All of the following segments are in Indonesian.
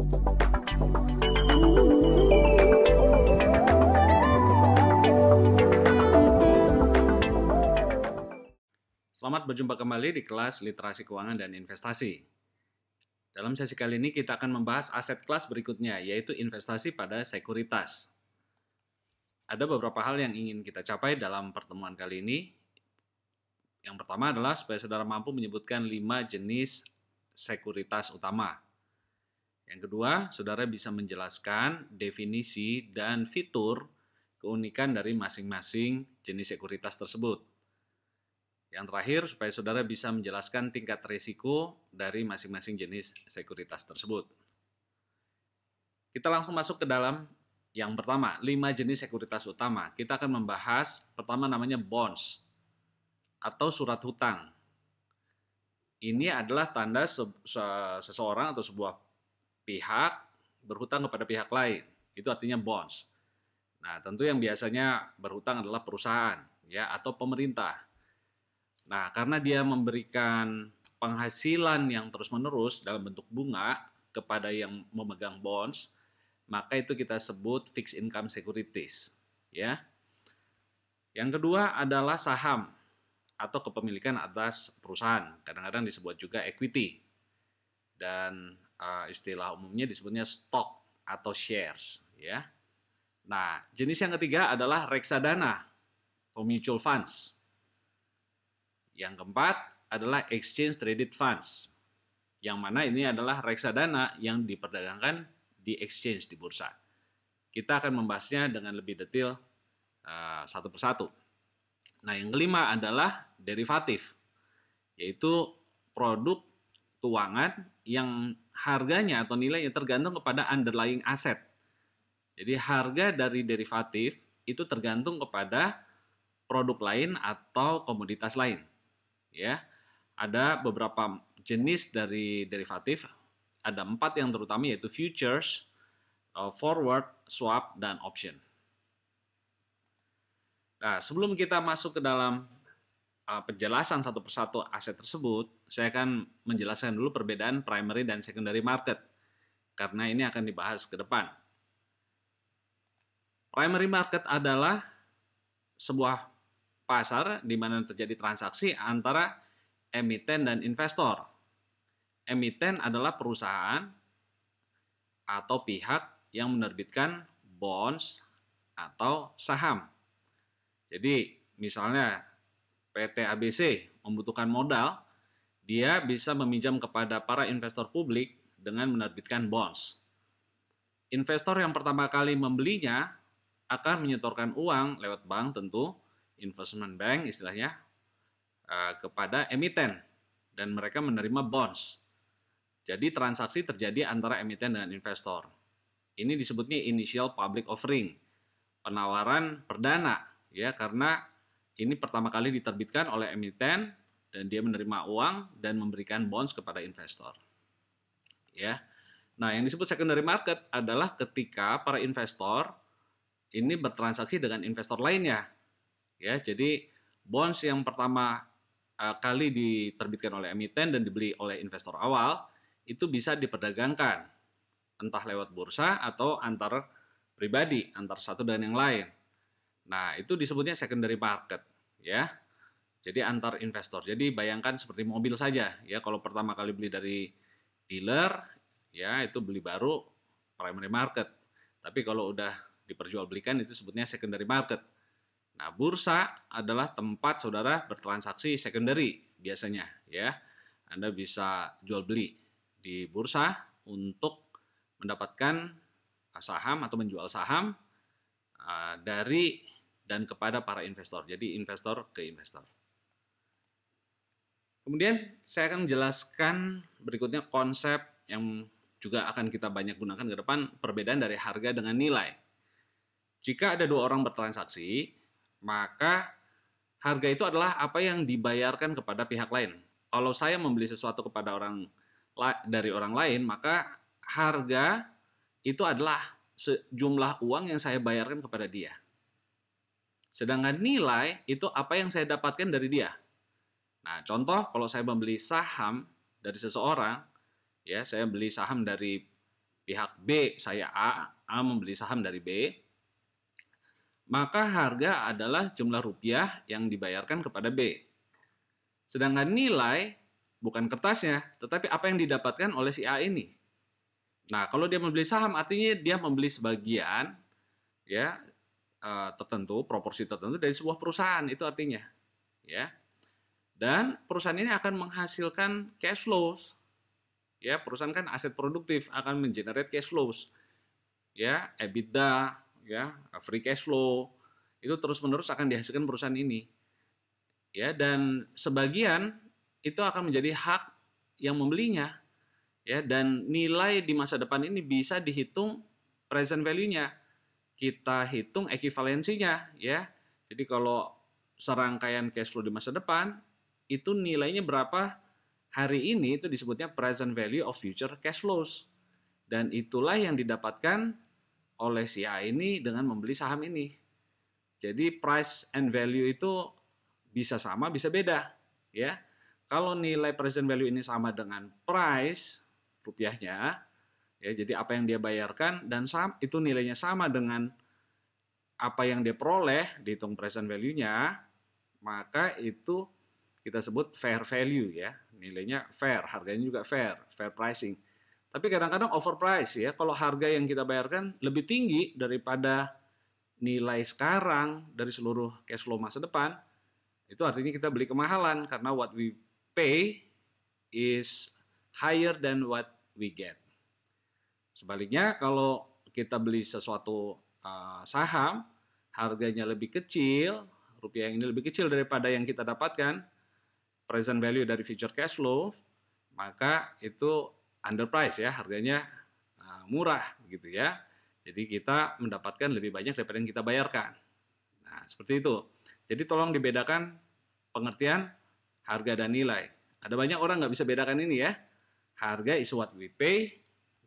Selamat berjumpa kembali di kelas Literasi Keuangan dan Investasi. Dalam sesi kali ini kita akan membahas aset kelas berikutnya, yaitu investasi pada sekuritas. Ada beberapa hal yang ingin kita capai dalam pertemuan kali ini. Yang pertama adalah supaya saudara mampu menyebutkan 5 jenis sekuritas utama. Yang kedua, saudara bisa menjelaskan definisi dan fitur keunikan dari masing-masing jenis sekuritas tersebut. Yang terakhir, supaya saudara bisa menjelaskan tingkat risiko dari masing-masing jenis sekuritas tersebut. Kita langsung masuk ke dalam yang pertama, 5 jenis sekuritas utama. Kita akan membahas, pertama namanya bonds atau surat hutang. Ini adalah tanda seseorang atau sebuah pihak berhutang kepada pihak lain. Itu artinya bonds. Nah, tentu yang biasanya berhutang adalah perusahaan ya atau pemerintah. Nah, karena dia memberikan penghasilan yang terus-menerus dalam bentuk bunga kepada yang memegang bonds, maka itu kita sebut fixed income securities, ya. Yang kedua adalah saham atau kepemilikan atas perusahaan, kadang-kadang disebut juga equity. Dan istilah umumnya disebutnya stock atau shares, ya. Nah, jenis yang ketiga adalah reksadana atau mutual funds. Yang keempat adalah exchange traded funds, yang mana ini adalah reksadana yang diperdagangkan di exchange di bursa. Kita akan membahasnya dengan lebih detail satu persatu. Nah, yang kelima adalah derivatif, yaitu produk keuangan yang harganya atau nilainya tergantung kepada underlying asset. Jadi harga dari derivatif itu tergantung kepada produk lain atau komoditas lain. Ya, ada beberapa jenis dari derivatif, ada 4 yang terutama yaitu futures, forward, swap, dan option. Nah, sebelum kita masuk ke dalam penjelasan satu persatu aset tersebut, saya akan menjelaskan dulu perbedaan primary dan secondary market, karena ini akan dibahas ke depan. Primary market adalah sebuah pasar di mana terjadi transaksi antara emiten dan investor. Emiten adalah perusahaan atau pihak yang menerbitkan bonds atau saham. Jadi, misalnya PT ABC membutuhkan modal, dia bisa meminjam kepada para investor publik dengan menerbitkan bonds. Investor yang pertama kali membelinya akan menyetorkan uang lewat bank tentu, investment bank istilahnya, kepada emiten dan mereka menerima bonds. Jadi transaksi terjadi antara emiten dan investor. Ini disebutnya initial public offering, penawaran perdana ya, karena ini pertama kali diterbitkan oleh emiten dan dia menerima uang dan memberikan bonds kepada investor. Ya. Nah, yang disebut secondary market adalah ketika para investor ini bertransaksi dengan investor lainnya. Ya, jadi bonds yang pertama kali diterbitkan oleh emiten dan dibeli oleh investor awal itu bisa diperdagangkan entah lewat bursa atau antar pribadi, antar satu dan yang lain. Nah, itu disebutnya secondary market, ya. Jadi antar investor. Jadi bayangkan seperti mobil saja, ya. Kalau pertama kali beli dari dealer, ya itu beli baru primary market. Tapi kalau udah diperjualbelikan itu sebutnya secondary market. Nah, bursa adalah tempat saudara bertransaksi secondary biasanya, ya. Anda bisa jual beli di bursa untuk mendapatkan saham atau menjual saham dari dan kepada para investor. Jadi investor ke investor. Kemudian saya akan menjelaskan berikutnya konsep yang juga akan kita banyak gunakan ke depan, perbedaan dari harga dengan nilai. Jika ada 2 orang bertransaksi, maka harga itu adalah apa yang dibayarkan kepada pihak lain. Kalau saya membeli sesuatu kepada dari orang lain, maka harga itu adalah sejumlah uang yang saya bayarkan kepada dia. Sedangkan nilai itu apa yang saya dapatkan dari dia. Nah, contoh kalau saya membeli saham dari seseorang, ya saya beli saham dari pihak B, saya A membeli saham dari B, maka harga adalah jumlah rupiah yang dibayarkan kepada B. Sedangkan nilai bukan kertasnya, tetapi apa yang didapatkan oleh si A ini. Nah, kalau dia membeli saham artinya dia membeli sebagian ya tertentu, proporsi tertentu dari sebuah perusahaan, itu artinya. Ya. Dan perusahaan ini akan menghasilkan cash flows. Ya, perusahaan kan aset produktif, akan mengenerate cash flows. Ya, EBITDA, ya, free cash flow, itu terus-menerus akan dihasilkan perusahaan ini. Ya, dan sebagian itu akan menjadi hak yang membelinya. Ya, dan nilai di masa depan ini bisa dihitung present value-nya. Kita hitung ekivalensinya, ya. Jadi kalau serangkaian cash flow di masa depan itu nilainya berapa hari ini, itu disebutnya present value of future cash flows. Dan itulah yang didapatkan oleh si A ini dengan membeli saham ini. Jadi price and value itu bisa sama, bisa beda, ya. Kalau nilai present value ini sama dengan price rupiahnya, ya, jadi apa yang dia bayarkan dan itu nilainya sama dengan apa yang dia peroleh, dihitung present value-nya, maka itu kita sebut fair value, ya. Nilainya fair, harganya juga fair pricing. Tapi kadang-kadang overprice, ya. Kalau harga yang kita bayarkan lebih tinggi daripada nilai sekarang dari seluruh cash flow masa depan, itu artinya kita beli kemahalan karena what we pay is higher than what we get. Sebaliknya kalau kita beli sesuatu saham, harganya lebih kecil, rupiah ini lebih kecil daripada yang kita dapatkan, present value dari future cash flow, maka itu underprice, ya, harganya murah gitu, ya. Jadi kita mendapatkan lebih banyak daripada yang kita bayarkan. Nah, seperti itu. Jadi tolong dibedakan pengertian harga dan nilai. Ada banyak orang nggak bisa bedakan ini, ya. Harga is what we pay,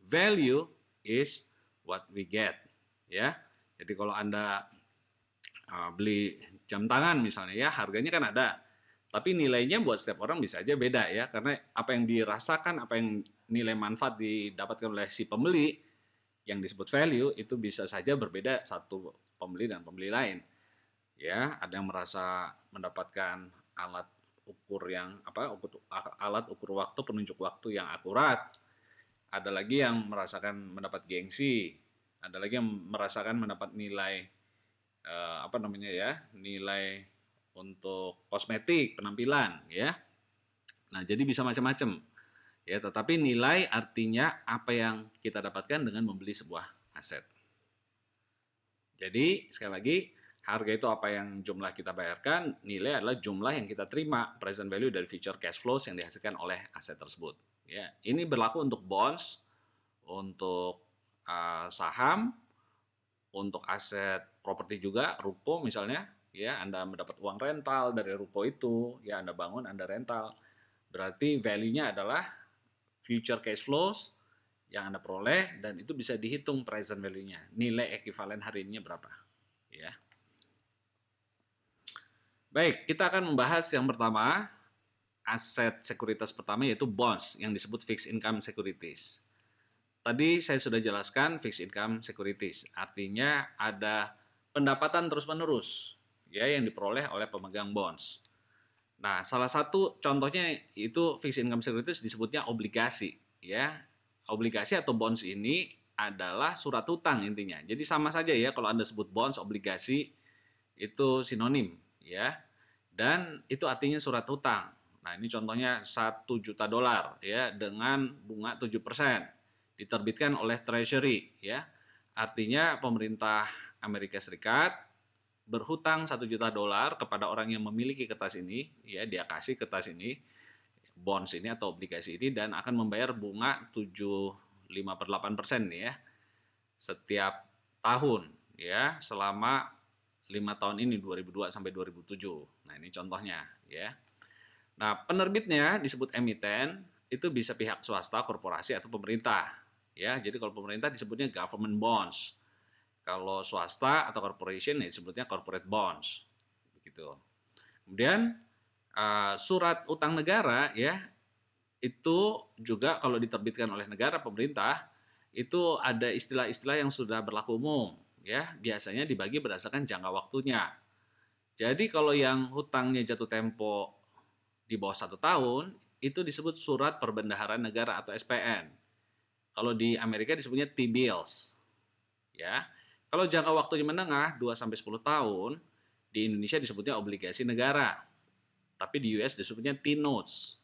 value is what we get, ya. Jadi kalau Anda beli jam tangan misalnya, ya, harganya kan ada. Tapi nilainya buat setiap orang bisa aja beda, ya. Karena apa yang dirasakan, apa yang nilai manfaat didapatkan oleh si pembeli yang disebut value itu bisa saja berbeda satu pembeli dan pembeli lain. Ya, ada yang merasa mendapatkan alat ukur alat ukur waktu, penunjuk waktu yang akurat. Ada lagi yang merasakan mendapat gengsi, ada lagi yang merasakan mendapat nilai nilai untuk kosmetik, penampilan, ya. Nah, jadi bisa macam-macam. Ya, tetapi nilai artinya apa yang kita dapatkan dengan membeli sebuah aset. Jadi, sekali lagi, harga itu apa yang jumlah kita bayarkan, nilai adalah jumlah yang kita terima, present value dari future cash flows yang dihasilkan oleh aset tersebut. Ya, ini berlaku untuk bonds, untuk saham, untuk aset properti juga, ruko misalnya, ya, Anda mendapat uang rental dari ruko itu, ya, Anda bangun, Anda rental. Berarti value-nya adalah future cash flows yang Anda peroleh dan itu bisa dihitung present value-nya, nilai ekivalen hari ini berapa, ya. Baik, kita akan membahas yang pertama, aset sekuritas pertama yaitu bonds yang disebut fixed income securities. Tadi saya sudah jelaskan fixed income securities, artinya ada pendapatan terus-menerus, ya, yang diperoleh oleh pemegang bonds. Nah, salah satu contohnya itu fixed income securities disebutnya obligasi, ya. Obligasi atau bonds ini adalah surat hutang intinya. Jadi sama saja, ya, kalau Anda sebut bonds, obligasi itu sinonim, ya. Dan itu artinya surat hutang. Nah, ini contohnya $1 juta, ya, dengan bunga 7%. Diterbitkan oleh Treasury, ya. Artinya pemerintah Amerika Serikat berhutang $1 juta kepada orang yang memiliki kertas ini, ya, dia kasih kertas ini, bonds ini atau obligasi ini, dan akan membayar bunga 7,5/8%, ya, setiap tahun, ya, selama 5 tahun ini, 2002 sampai 2007. Nah, ini contohnya, ya. Nah, penerbitnya disebut emiten, itu bisa pihak swasta, korporasi, atau pemerintah. Ya, jadi kalau pemerintah disebutnya government bonds. Kalau swasta atau corporation ya disebutnya corporate bonds. Begitu. Kemudian surat utang negara, ya, itu juga kalau diterbitkan oleh negara, pemerintah, itu ada istilah-istilah yang sudah berlaku umum, ya. Biasanya dibagi berdasarkan jangka waktunya. Jadi kalau yang hutangnya jatuh tempo di bawah 1 tahun, itu disebut surat perbendaharaan negara atau SPN. Kalau di Amerika disebutnya T-bills, ya. Kalau jangka waktunya menengah 2 sampai 10 tahun, di Indonesia disebutnya obligasi negara. Tapi di US disebutnya T-notes.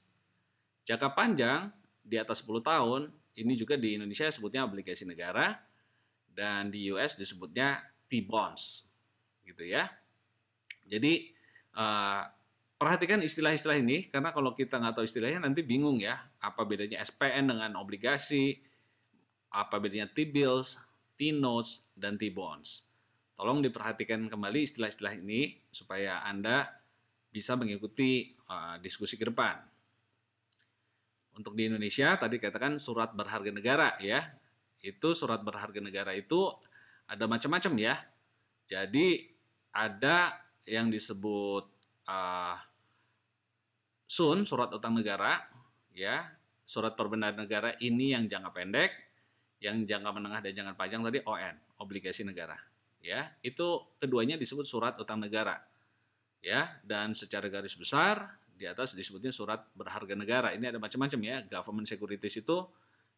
Jangka panjang di atas 10 tahun, ini juga di Indonesia disebutnya obligasi negara, dan di US disebutnya T-bonds. Gitu ya. Jadi perhatikan istilah-istilah ini, karena kalau kita nggak tahu istilahnya nanti bingung ya, apa bedanya SPN dengan obligasi, apa bedanya T-bills, T-notes, dan T-bonds. Tolong diperhatikan kembali istilah-istilah ini supaya Anda bisa mengikuti diskusi ke depan. Untuk di Indonesia tadi katakan surat berharga negara ya. Itu surat berharga negara itu ada macam-macam ya. Jadi ada yang disebut SUN, surat utang negara, ya. Surat perbendaharaan negara ini yang jangka pendek, yang jangka menengah dan jangka panjang tadi ON, obligasi negara, ya. Itu keduanya disebut surat utang negara, ya. Dan secara garis besar di atas disebutnya surat berharga negara. Ini ada macam-macam ya. Government securities itu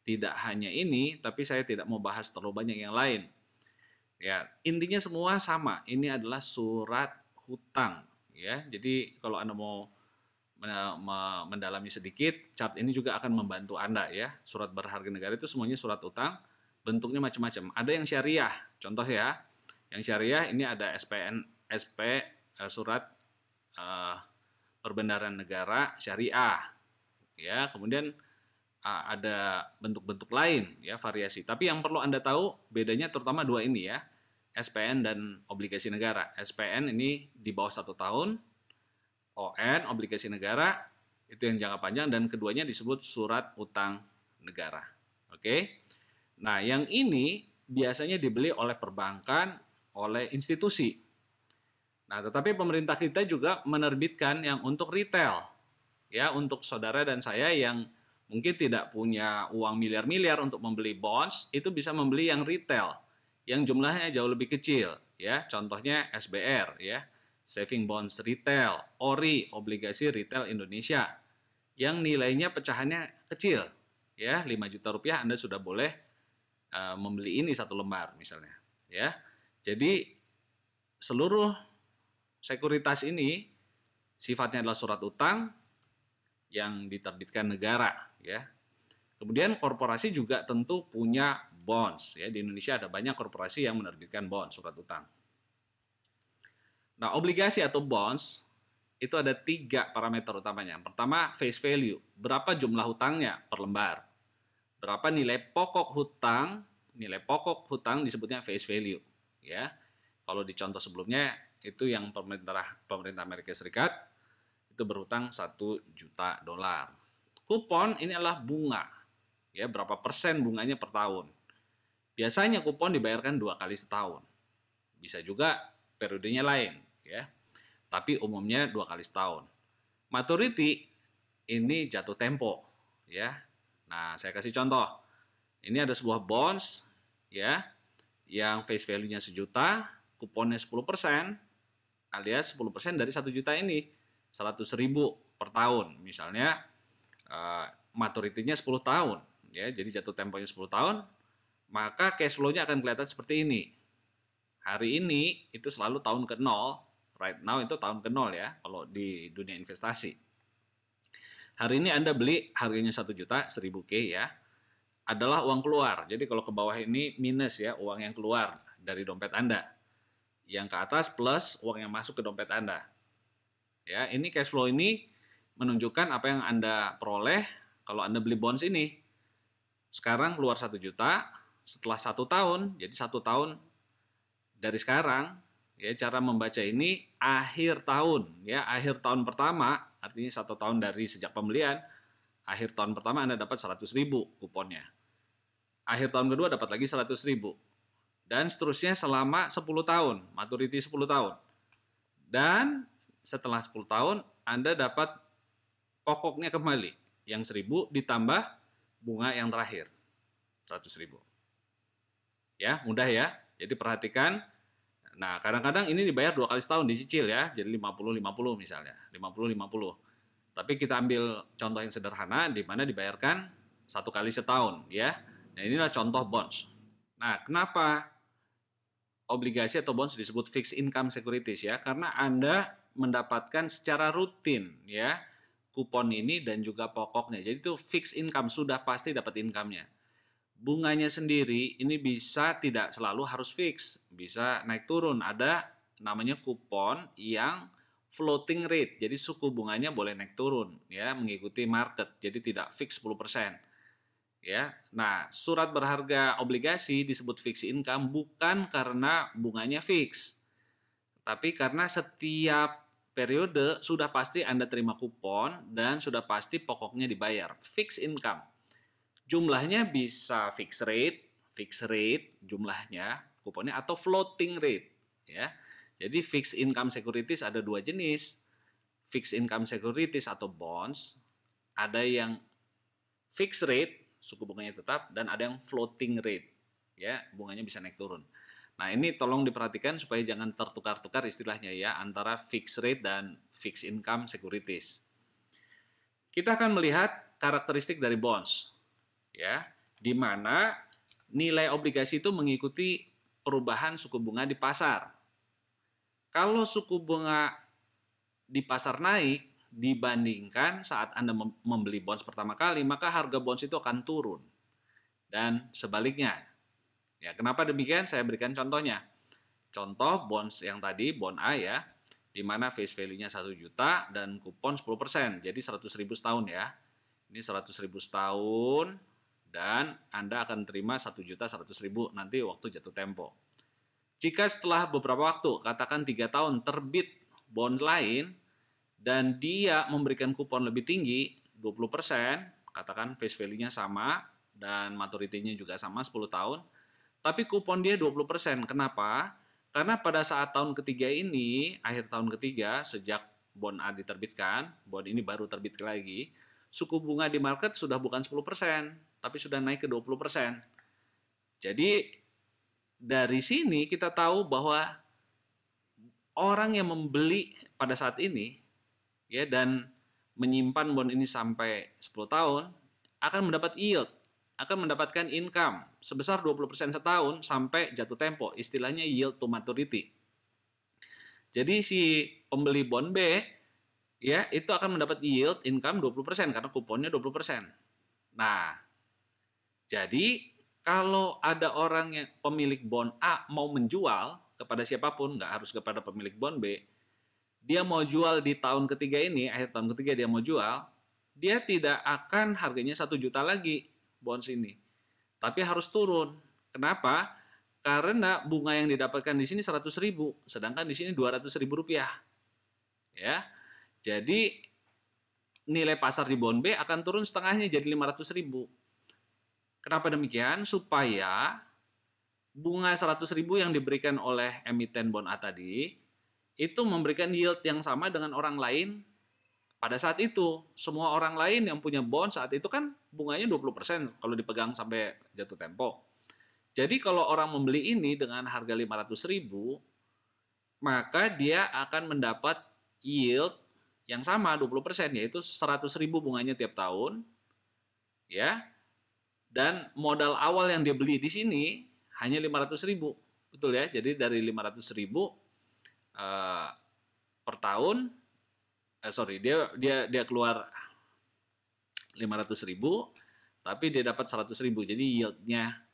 tidak hanya ini, tapi saya tidak mau bahas terlalu banyak yang lain. Ya, intinya semua sama. Ini adalah surat hutang, ya. Jadi kalau Anda mau mendalami sedikit, chart ini juga akan membantu Anda ya. Surat berharga negara itu semuanya surat utang, bentuknya macam-macam. Ada yang syariah, contoh ya. Yang syariah ini ada SPN, surat perbendaharaan negara syariah. Ya, kemudian ada bentuk-bentuk lain ya, variasi. Tapi yang perlu Anda tahu bedanya terutama dua ini ya. SPN dan obligasi negara. SPN ini di bawah 1 tahun, ON, obligasi negara, itu yang jangka panjang, dan keduanya disebut surat utang negara. Oke. Nah, yang ini biasanya dibeli oleh perbankan, oleh institusi. Nah, tetapi pemerintah kita juga menerbitkan yang untuk retail. Ya, untuk saudara dan saya yang mungkin tidak punya uang miliar-miliar untuk membeli bonds, itu bisa membeli yang retail, yang jumlahnya jauh lebih kecil. Ya, contohnya SBR, ya. Saving Bonds Retail, ORI, Obligasi Retail Indonesia, yang nilainya pecahannya kecil, ya 5 juta rupiah Anda sudah boleh membeli ini 1 lembar misalnya, ya. Jadi seluruh sekuritas ini sifatnya adalah surat utang yang diterbitkan negara, ya. Kemudian korporasi juga tentu punya bonds, ya. Di Indonesia ada banyak korporasi yang menerbitkan bonds, surat utang. Nah, obligasi atau bonds itu ada 3 parameter utamanya. Pertama, face value. Berapa jumlah hutangnya per lembar. Berapa nilai pokok hutang. Nilai pokok hutang disebutnya face value. Ya. Kalau di contoh sebelumnya, itu yang pemerintah Amerika Serikat, itu berhutang 1 juta dolar. Kupon ini adalah bunga. Ya, berapa persen bunganya per tahun. Biasanya kupon dibayarkan 2 kali setahun. Bisa juga periodenya lain. Ya, tapi umumnya 2 kali setahun. Maturity ini jatuh tempo, ya. Nah, saya kasih contoh. Ini ada sebuah bonds, ya, yang face value-nya 1 juta, kuponnya 10%, alias 10% dari 1 juta ini, 100.000 per tahun. Misalnya, maturity-nya 10 tahun, ya, jadi jatuh temponya 10 tahun, maka cash flow-nya akan kelihatan seperti ini. Hari ini itu selalu tahun ke-0, right now itu tahun ke-0 ya, kalau di dunia investasi. Hari ini Anda beli harganya 1 juta, 1000 K ya, adalah uang keluar. Jadi kalau ke bawah ini minus ya, uang yang keluar dari dompet Anda. Yang ke atas plus uang yang masuk ke dompet Anda. Ya, ini cash flow ini menunjukkan apa yang Anda peroleh kalau Anda beli bonds ini. Sekarang keluar 1 juta, setelah 1 tahun, jadi 1 tahun dari sekarang, ya, cara membaca ini akhir tahun, ya, akhir tahun pertama, artinya 1 tahun dari sejak pembelian, akhir tahun pertama Anda dapat 100.000 kuponnya. Akhir tahun kedua dapat lagi 100.000. Dan seterusnya selama 10 tahun, maturity 10 tahun. Dan setelah 10 tahun Anda dapat pokoknya kembali, yang 1.000 ditambah bunga yang terakhir, 100.000. Ya, mudah ya. Jadi perhatikan. Nah, kadang-kadang ini dibayar 2 kali setahun dicicil ya. Jadi 50-50 misalnya. 50-50. Tapi kita ambil contoh yang sederhana di mana dibayarkan 1 kali setahun ya. Nah, inilah contoh bonds. Nah, kenapa obligasi atau bonds disebut fixed income securities ya? Karena Anda mendapatkan secara rutin ya kupon ini dan juga pokoknya. Jadi itu fixed income, sudah pasti dapat income-nya. Bunganya sendiri ini bisa tidak selalu harus fix, bisa naik turun. Ada namanya kupon yang floating rate. Jadi suku bunganya boleh naik turun ya, mengikuti market. Jadi tidak fix 10%. Ya. Nah, surat berharga obligasi disebut fixed income bukan karena bunganya fix, tapi karena setiap periode sudah pasti Anda terima kupon dan sudah pasti pokoknya dibayar. Fixed income. Jumlahnya bisa fixed rate jumlahnya kuponnya atau floating rate ya. Jadi fixed income securities ada dua jenis. Fixed income securities atau bonds, ada yang fixed rate suku bunganya tetap dan ada yang floating rate ya, bunganya bisa naik turun. Nah, ini tolong diperhatikan supaya jangan tertukar-tukar istilahnya ya antara fixed rate dan fixed income securities. Kita akan melihat karakteristik dari bonds ya, di mana nilai obligasi itu mengikuti perubahan suku bunga di pasar. Kalau suku bunga di pasar naik dibandingkan saat Anda membeli bonds pertama kali, maka harga bonds itu akan turun. Dan sebaliknya. Ya, kenapa demikian? Saya berikan contohnya. Contoh bonds yang tadi, bond A ya, di mana face value-nya 1 juta dan kupon 10%, jadi 100.000 setahun ya. Ini 100.000 setahun dan Anda akan terima 1.100.000 nanti waktu jatuh tempo. Jika setelah beberapa waktu, katakan 3 tahun, terbit bond lain dan dia memberikan kupon lebih tinggi, 20%, katakan face value-nya sama dan maturity-nya juga sama 10 tahun, tapi kupon dia 20%. Kenapa? Karena pada saat tahun ketiga ini, akhir tahun ketiga, sejak bond A diterbitkan, bond ini baru terbit lagi, suku bunga di market sudah bukan 10%, tapi sudah naik ke 20%. Jadi, dari sini kita tahu bahwa orang yang membeli pada saat ini, ya, dan menyimpan bond ini sampai 10 tahun, akan mendapat yield, akan mendapatkan income sebesar 20% setahun sampai jatuh tempo, istilahnya yield to maturity. Jadi si pembeli bond B ya itu akan mendapat yield income 20% karena kuponnya 20%. Nah, jadi kalau ada orang yang pemilik bond A mau menjual kepada siapapun, nggak harus kepada pemilik bond B, dia mau jual di tahun ketiga ini, akhir tahun ketiga dia mau jual, dia tidak akan harganya 1 juta lagi bonds ini. Tapi harus turun. Kenapa? Karena bunga yang didapatkan di sini 100.000, sedangkan di sini 200.000 rupiah. Ya. Jadi nilai pasar di bond B akan turun setengahnya jadi 500.000. Kenapa demikian? Supaya bunga 100.000 yang diberikan oleh emiten bond A tadi itu memberikan yield yang sama dengan orang lain pada saat itu. Semua orang lain yang punya bond saat itu kan bunganya 20% kalau dipegang sampai jatuh tempo. Jadi kalau orang membeli ini dengan harga 500.000, maka dia akan mendapat yield yang sama 20%, yaitu 100.000 bunganya tiap tahun. Ya. Dan modal awal yang dia beli di sini hanya 500.000. Betul ya? Jadi dari 500.000 per tahun, dia keluar 500.000, tapi dia dapat 100.000. Jadi yieldnya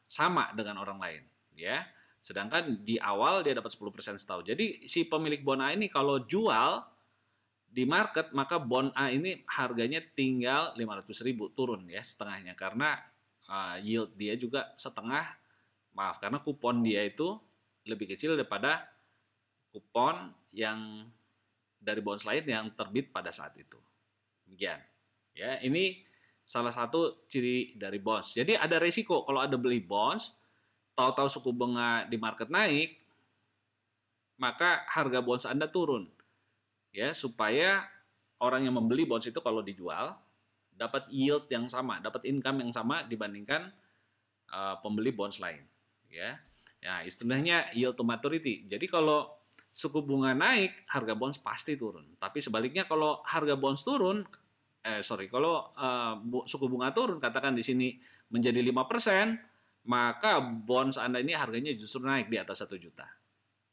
sama dengan orang lain, ya. Sedangkan di awal dia dapat 10% setahun. Jadi si pemilik bond A ini kalau jual di market, maka bond A ini harganya tinggal 500.000, turun ya setengahnya karena yield dia juga setengah, karena kupon dia itu lebih kecil daripada kupon yang dari bonds lain yang terbit pada saat itu. Demikian. Ya, ini salah satu ciri dari bonds. Jadi ada resiko kalau ada beli bonds, tahu-tahu suku bunga di market naik, maka harga bonds Anda turun. Ya, supaya orang yang membeli bonds itu kalau dijual dapat yield yang sama, dapat income yang sama dibandingkan pembeli bonds lain, ya. Ya, istilahnya yield to maturity. Jadi kalau suku bunga naik, harga bonds pasti turun. Tapi sebaliknya kalau harga bonds turun, kalau suku bunga turun, katakan di sini menjadi 5%, maka bonds Anda ini harganya justru naik di atas 1 juta.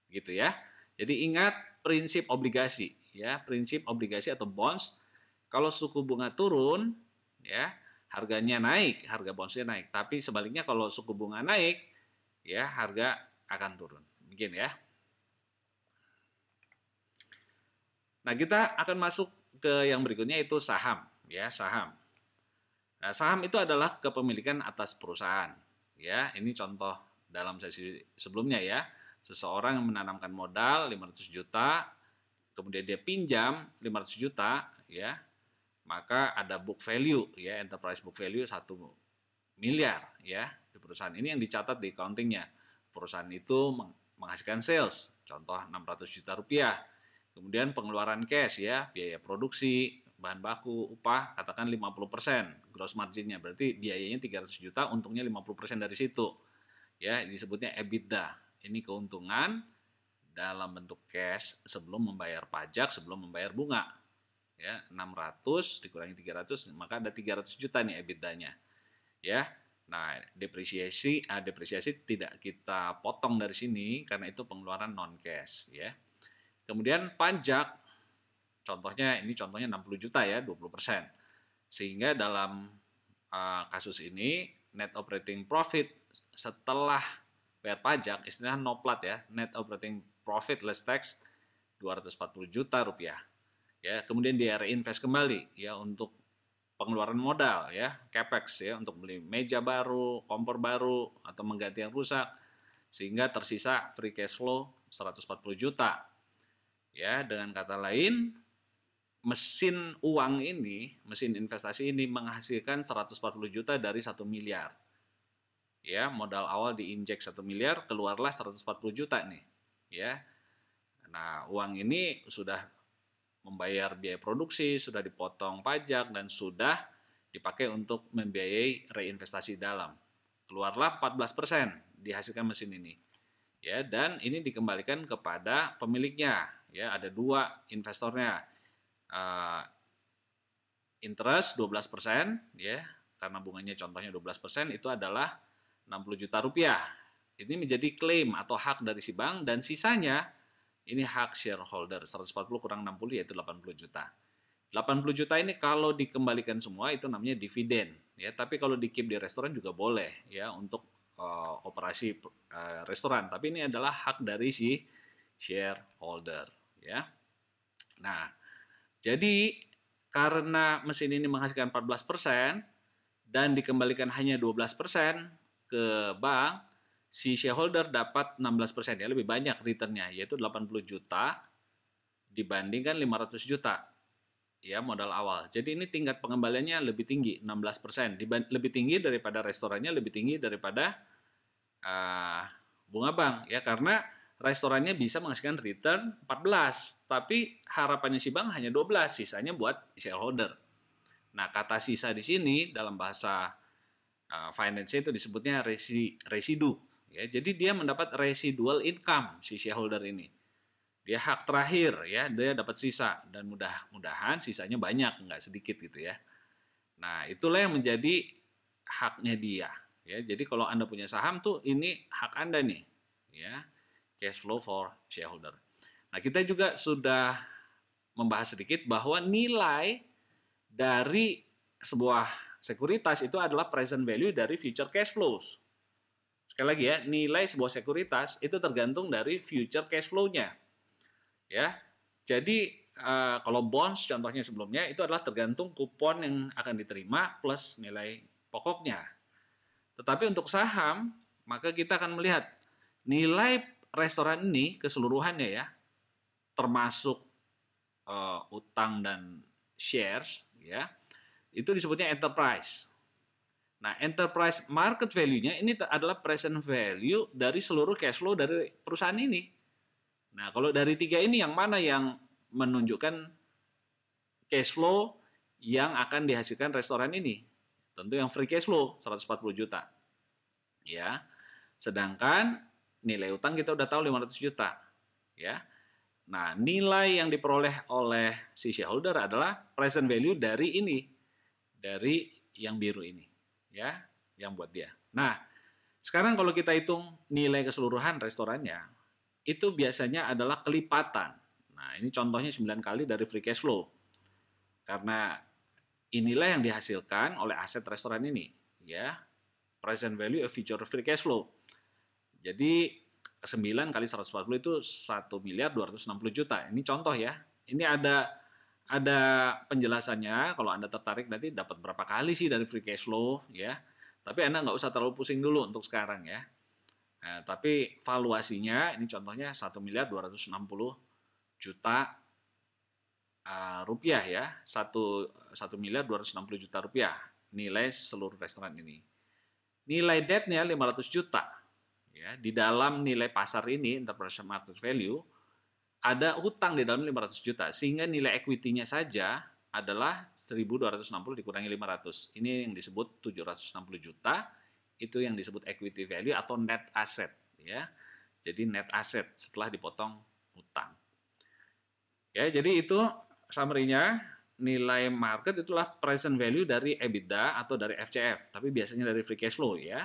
Gitu ya. Jadi ingat prinsip obligasi, ya, prinsip obligasi atau bonds, kalau suku bunga turun, ya, harganya naik, harga bondsnya naik. Tapi sebaliknya kalau suku bunga naik, ya, harga akan turun. Begini ya. Nah, kita akan masuk ke yang berikutnya, itu saham, ya, saham. Nah, saham itu adalah kepemilikan atas perusahaan. Ya, ini contoh dalam sesi sebelumnya ya. Seseorang yang menanamkan modal 500 juta, kemudian dia pinjam 500 juta, ya. Maka ada book value, ya, enterprise book value 1 miliar, ya. Di perusahaan ini yang dicatat di accountingnya. Perusahaan itu menghasilkan sales, contoh 600 juta rupiah. Kemudian pengeluaran cash, ya, biaya produksi, bahan baku, upah, katakan 50%, gross marginnya, berarti biayanya 300 juta, untungnya 50% dari situ. Ya, disebutnya EBITDA. Ini keuntungan dalam bentuk cash sebelum membayar pajak, sebelum membayar bunga. Ya, 600 dikurangi 300, maka ada 300 juta nih EBITDA-nya. Ya. Nah, depresiasi tidak kita potong dari sini karena itu pengeluaran non cash, ya. Kemudian pajak, contohnya 60 juta ya, 20%. Sehingga dalam kasus ini net operating profit setelah bayar pajak, istilah NOPLAT ya, net operating profit less tax 240 juta rupiah. Ya, kemudian dia reinvest kembali ya untuk pengeluaran modal ya, capex ya, untuk beli meja baru, kompor baru atau mengganti yang rusak, sehingga tersisa free cash flow 140 juta. Ya, dengan kata lain, mesin uang ini, mesin investasi ini menghasilkan 140 juta dari 1 miliar. Ya, modal awal diinjek 1 miliar, keluarlah 140 juta nih. Ya. Nah, uang ini sudah membayar biaya produksi, sudah dipotong pajak, dan sudah dipakai untuk membiayai reinvestasi dalam. Keluarlah 14% dihasilkan mesin ini. Ya, dan ini dikembalikan kepada pemiliknya. Ya, ada 2 investornya. Interest 12%, ya, karena bunganya contohnya 12%, itu adalah 60 juta rupiah. Ini menjadi klaim atau hak dari si bank, dan sisanya ini hak shareholder, 140 kurang 60 yaitu 80 juta. 80 juta ini kalau dikembalikan semua itu namanya dividen, ya. Tapi kalau di-keep di restoran juga boleh, ya, untuk operasi restoran. Tapi ini adalah hak dari si shareholder, ya. Nah, jadi karena mesin ini menghasilkan 14% dan dikembalikan hanya 12% ke bank, si shareholder dapat 16%, ya, lebih banyak returnnya, yaitu 80 juta dibandingkan 500 juta, ya, modal awal. Jadi ini tingkat pengembaliannya lebih tinggi, 16%, lebih tinggi daripada restorannya, lebih tinggi daripada bunga bank, ya, karena restorannya bisa menghasilkan return 14, tapi harapannya si bank hanya 12, sisanya buat shareholder. Nah, kata sisa di sini dalam bahasa finance itu disebutnya residu. Ya, jadi dia mendapat residual income si shareholder ini. Dia hak terakhir, ya, dia dapat sisa, dan mudah-mudahan sisanya banyak, nggak sedikit gitu ya. Nah, itulah yang menjadi haknya dia. Ya, jadi kalau Anda punya saham tuh ini hak Anda nih, ya, cash flow for shareholder. Nah, kita juga sudah membahas sedikit bahwa nilai dari sebuah sekuritas itu adalah present value dari future cash flows. Sekali lagi ya, nilai sebuah sekuritas itu tergantung dari future cash flow-nya. Ya. Jadi kalau bonds contohnya sebelumnya itu adalah tergantung kupon yang akan diterima plus nilai pokoknya. Tetapi untuk saham, maka kita akan melihat nilai restoran ini keseluruhannya, ya, termasuk utang dan shares, ya, itu disebutnya enterprise. Nah, enterprise market value-nya ini adalah present value dari seluruh cash flow dari perusahaan ini. Nah, kalau dari 3 ini yang mana yang menunjukkan cash flow yang akan dihasilkan restoran ini? Tentu yang free cash flow 140 juta. ya. Sedangkan nilai utang kita udah tahu 500 juta, ya. Nah, nilai yang diperoleh oleh si shareholder adalah present value dari ini, dari yang biru ini, ya, yang buat dia. Nah, sekarang kalau kita hitung nilai keseluruhan restorannya, itu biasanya adalah kelipatan. Nah, ini contohnya 9 kali dari free cash flow. Karena inilah yang dihasilkan oleh aset restoran ini, ya. Present value of future free cash flow. Jadi 9 kali 140 itu 1.260 juta. Ini contoh ya. Ini ada penjelasannya. Kalau Anda tertarik nanti dapat berapa kali sih dari free cash flow, ya. Tapi Anda nggak usah terlalu pusing dulu untuk sekarang ya. Nah, tapi valuasinya ini contohnya 1.260 juta rupiah ya, 1.260 juta rupiah nilai seluruh restoran ini. Nilai debt-nya 500 juta. Ya, di dalam nilai pasar ini, enterprise market value, ada hutang di dalam 500 juta, sehingga nilai equity-nya saja adalah 1.260 dikurangi 500. Ini yang disebut 760 juta, itu yang disebut equity value atau net asset. Ya. Jadi net asset setelah dipotong hutang. Ya, jadi itu summary-nya. Nilai market itulah present value dari EBITDA atau dari FCF, tapi biasanya dari free cash flow ya.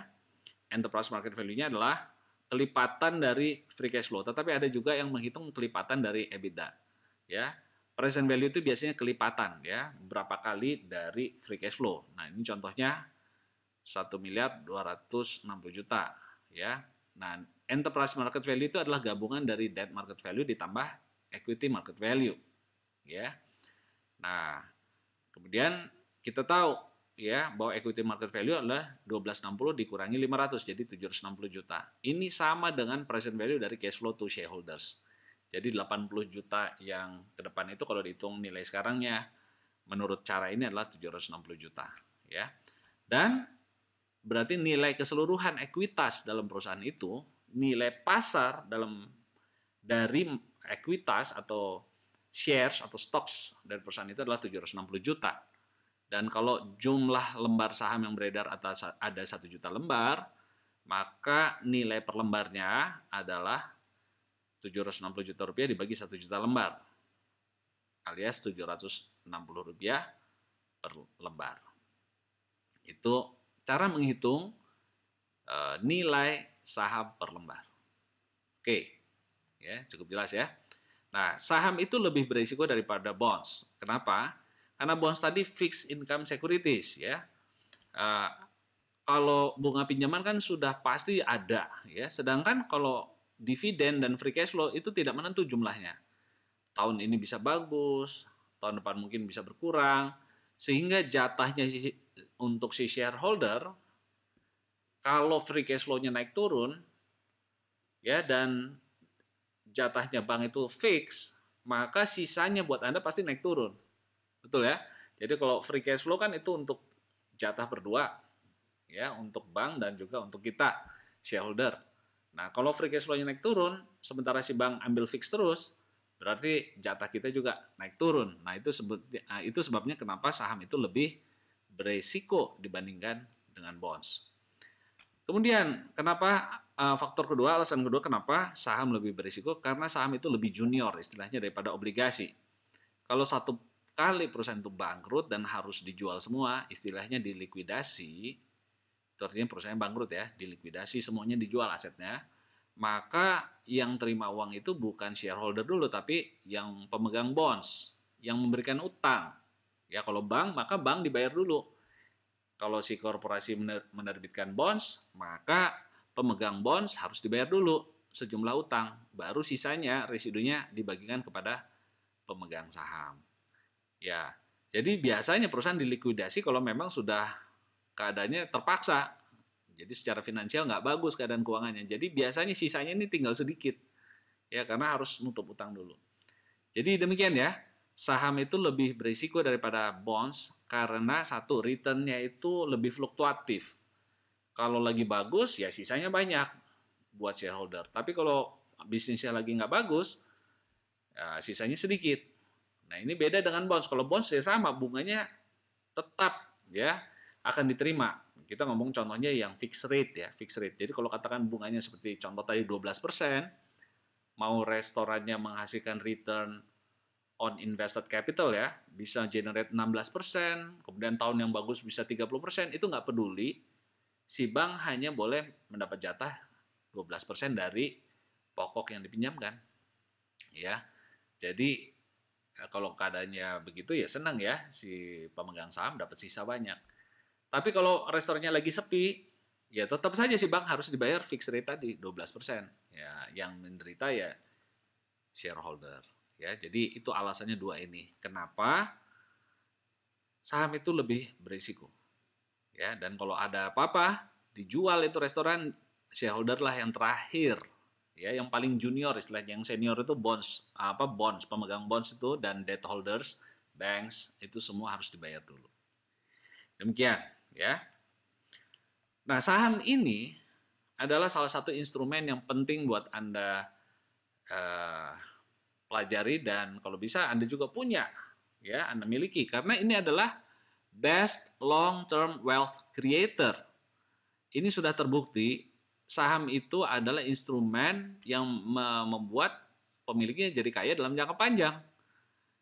Enterprise market value-nya adalah kelipatan dari free cash flow, tetapi ada juga yang menghitung kelipatan dari EBITDA. Ya, present value itu biasanya kelipatan ya, berapa kali dari free cash flow. Nah, ini contohnya 1.260 juta ya. Nah, enterprise market value itu adalah gabungan dari debt market value ditambah equity market value ya. Nah, kemudian kita tahu ya bahwa equity market value adalah 1260 dikurangi 500 jadi 760 juta. Ini sama dengan present value dari cash flow to shareholders. Jadi 80 juta yang ke depan itu kalau dihitung nilai sekarangnya menurut cara ini adalah 760 juta ya. Dan berarti nilai keseluruhan ekuitas dalam perusahaan itu, nilai pasar dari ekuitas atau shares atau stocks dari perusahaan itu adalah 760 juta. Dan kalau jumlah lembar saham yang beredar ada 1 juta lembar, maka nilai per lembarnya adalah 760 juta rupiah dibagi 1 juta lembar, alias 760 rupiah per lembar. Itu cara menghitung nilai saham per lembar. Oke, ya cukup jelas ya. Nah, saham itu lebih berisiko daripada bonds. Kenapa? Karena bonds tadi fixed income securities ya. Kalau bunga pinjaman kan sudah pasti ada ya. Sedangkan kalau dividen dan free cash flow itu tidak menentu jumlahnya. Tahun ini bisa bagus, tahun depan mungkin bisa berkurang, sehingga jatahnya untuk si shareholder kalau free cash flow-nya naik turun ya dan jatahnya bank itu fix, maka sisanya buat Anda pasti naik turun. Betul ya? Jadi kalau free cash flow kan itu untuk jatah berdua, ya, untuk bank dan juga untuk kita, shareholder. Nah, kalau free cash flow-nya naik turun, sementara si bank ambil fix terus, berarti jatah kita juga naik turun. Nah, itu sebabnya kenapa saham itu lebih beresiko dibandingkan dengan bonds. Kemudian, kenapa alasan kedua kenapa saham lebih berisiko, karena saham itu lebih junior istilahnya daripada obligasi. Kalau satu kali perusahaan itu bangkrut dan harus dijual semua, istilahnya dilikuidasi, itu artinya perusahaan bangkrut ya, dilikuidasi semuanya dijual asetnya, maka yang terima uang itu bukan shareholder dulu, tapi yang pemegang bonds, yang memberikan utang. Ya kalau bank, maka bank dibayar dulu. Kalau si korporasi menerbitkan bonds, maka pemegang bonds harus dibayar dulu sejumlah utang, baru sisanya residunya dibagikan kepada pemegang saham. Ya, jadi biasanya perusahaan dilikuidasi kalau memang sudah keadaannya terpaksa. Jadi secara finansial nggak bagus keadaan keuangannya. Jadi biasanya sisanya ini tinggal sedikit. Ya, karena harus nutup utang dulu. Jadi demikian ya, saham itu lebih berisiko daripada bonds karena satu, return-nya itu lebih fluktuatif. Kalau lagi bagus, ya sisanya banyak buat shareholder. Tapi kalau bisnisnya lagi nggak bagus, ya sisanya sedikit. Nah, ini beda dengan bonds. Kalau bonds ya sama, bunganya tetap ya akan diterima. Kita ngomong contohnya yang fixed rate ya, fixed rate. Jadi kalau katakan bunganya seperti contoh tadi 12%, mau restorannya menghasilkan return on invested capital ya, bisa generate 16%, kemudian tahun yang bagus bisa 30%, itu nggak peduli. Si bank hanya boleh mendapat jatah 12% dari pokok yang dipinjamkan. Ya. Jadi kalau keadaannya begitu ya senang ya si pemegang saham dapat sisa banyak. Tapi kalau restorannya lagi sepi, ya tetap saja si bank harus dibayar fixed rate tadi 12%. Ya, yang menderita ya shareholder. Ya, jadi itu alasannya dua ini. Kenapa saham itu lebih berisiko? Ya, dan kalau ada apa-apa dijual itu restoran, shareholder lah yang terakhir. Ya, yang paling junior istilahnya, yang senior itu bonds, pemegang bonds itu dan debt holders, banks itu semua harus dibayar dulu. Demikian, ya. Nah, saham ini adalah salah satu instrumen yang penting buat Anda pelajari dan kalau bisa Anda juga punya, ya, Anda miliki karena ini adalah best long term wealth creator. Ini sudah terbukti saham itu adalah instrumen yang membuat pemiliknya jadi kaya dalam jangka panjang.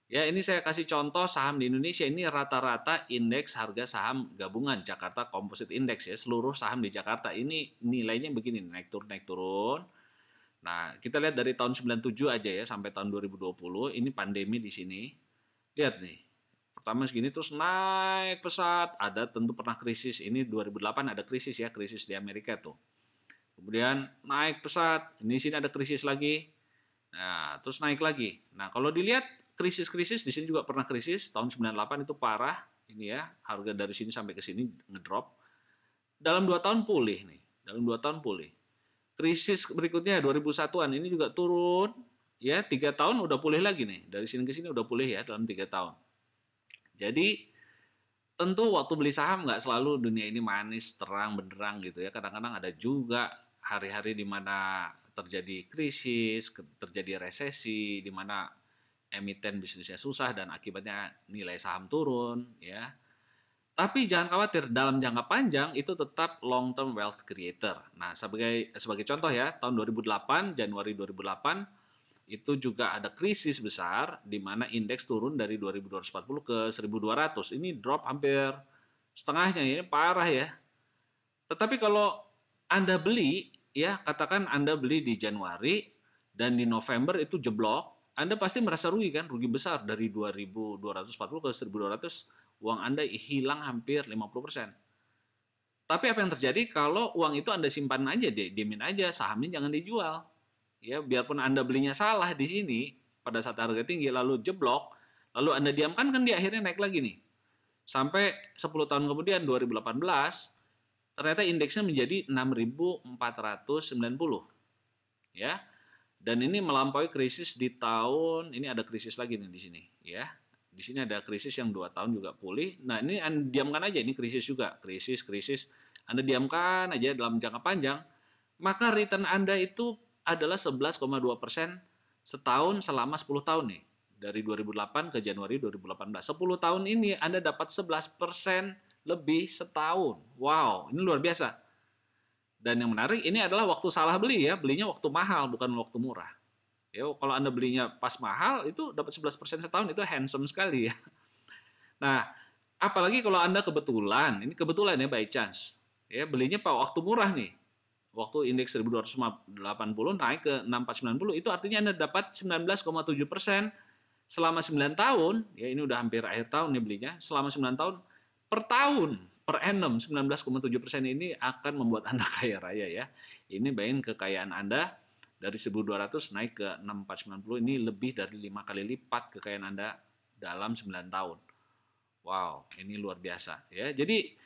Ya, ini saya kasih contoh saham di Indonesia ini rata-rata indeks harga saham gabungan Jakarta Composite Index ya, seluruh saham di Jakarta ini nilainya begini, naik turun. Nah, kita lihat dari tahun 97 aja ya sampai tahun 2020, ini pandemi di sini. Lihat nih. Pertama segini terus naik pesat, ada tentu pernah krisis, ini 2008 ada krisis ya, krisis di Amerika tuh. Kemudian naik pesat, ini sini ada krisis lagi. Nah, terus naik lagi. Nah, kalau dilihat krisis-krisis di sini juga pernah krisis tahun 98 itu parah ini ya, harga dari sini sampai ke sini ngedrop. Dalam 2 tahun pulih nih, dalam 2 tahun pulih. Krisis berikutnya 2001-an ini juga turun ya, 3 tahun udah pulih lagi nih. Dari sini ke sini udah pulih ya dalam 3 tahun. Jadi tentu waktu beli saham nggak selalu dunia ini manis, terang, benderang gitu ya. Kadang-kadang ada juga hari-hari di mana terjadi krisis, terjadi resesi, di mana emiten bisnisnya susah dan akibatnya nilai saham turun ya. Tapi jangan khawatir, dalam jangka panjang itu tetap long term wealth creator. Nah, sebagai contoh ya, tahun 2008, Januari 2008 itu juga ada krisis besar di mana indeks turun dari 2240 ke 1200. Ini drop hampir setengahnya ya, parah ya. Tetapi kalau Anda beli ya, katakan Anda beli di Januari dan di November itu jeblok, Anda pasti merasa rugi kan, rugi besar dari 2240 ke 1200, uang Anda hilang hampir 50%. Tapi apa yang terjadi kalau uang itu Anda simpan aja, diemin aja, sahamnya jangan dijual. Ya, biarpun Anda belinya salah di sini pada saat harga tinggi lalu jeblok, lalu Anda diamkan kan di akhirnya naik lagi nih. Sampai 10 tahun kemudian 2018 ternyata indeksnya menjadi 6.490. Ya. Dan ini melampaui krisis di tahun ini ada krisis lagi nih di sini, ya. Di sini ada krisis yang 2 tahun juga pulih. Nah, ini Anda diamkan aja, ini krisis juga, krisis. Anda diamkan aja dalam jangka panjang, maka return Anda itu adalah 11,2% setahun selama 10 tahun nih. Dari 2008 ke Januari 2018. 10 tahun ini Anda dapat 11% lebih setahun. Wow, ini luar biasa. Dan yang menarik ini adalah waktu salah beli ya, belinya waktu mahal bukan waktu murah. Ya, kalau Anda belinya pas mahal itu dapat 11% setahun, itu handsome sekali ya. Nah, apalagi kalau Anda kebetulan, ini kebetulan ya by chance. Ya, belinya pak waktu murah nih. Waktu indeks 1280 naik ke 6490, itu artinya Anda dapat 19,7% selama 9 tahun. Ya, ini udah hampir akhir tahun nih belinya. Selama 9 tahun per tahun, per annum 19,7% ini akan membuat Anda kaya raya ya. Ini bayangin kekayaan Anda dari 1.200 naik ke 6.490, ini lebih dari 5 kali lipat kekayaan Anda dalam 9 tahun. Wow, ini luar biasa ya. Jadi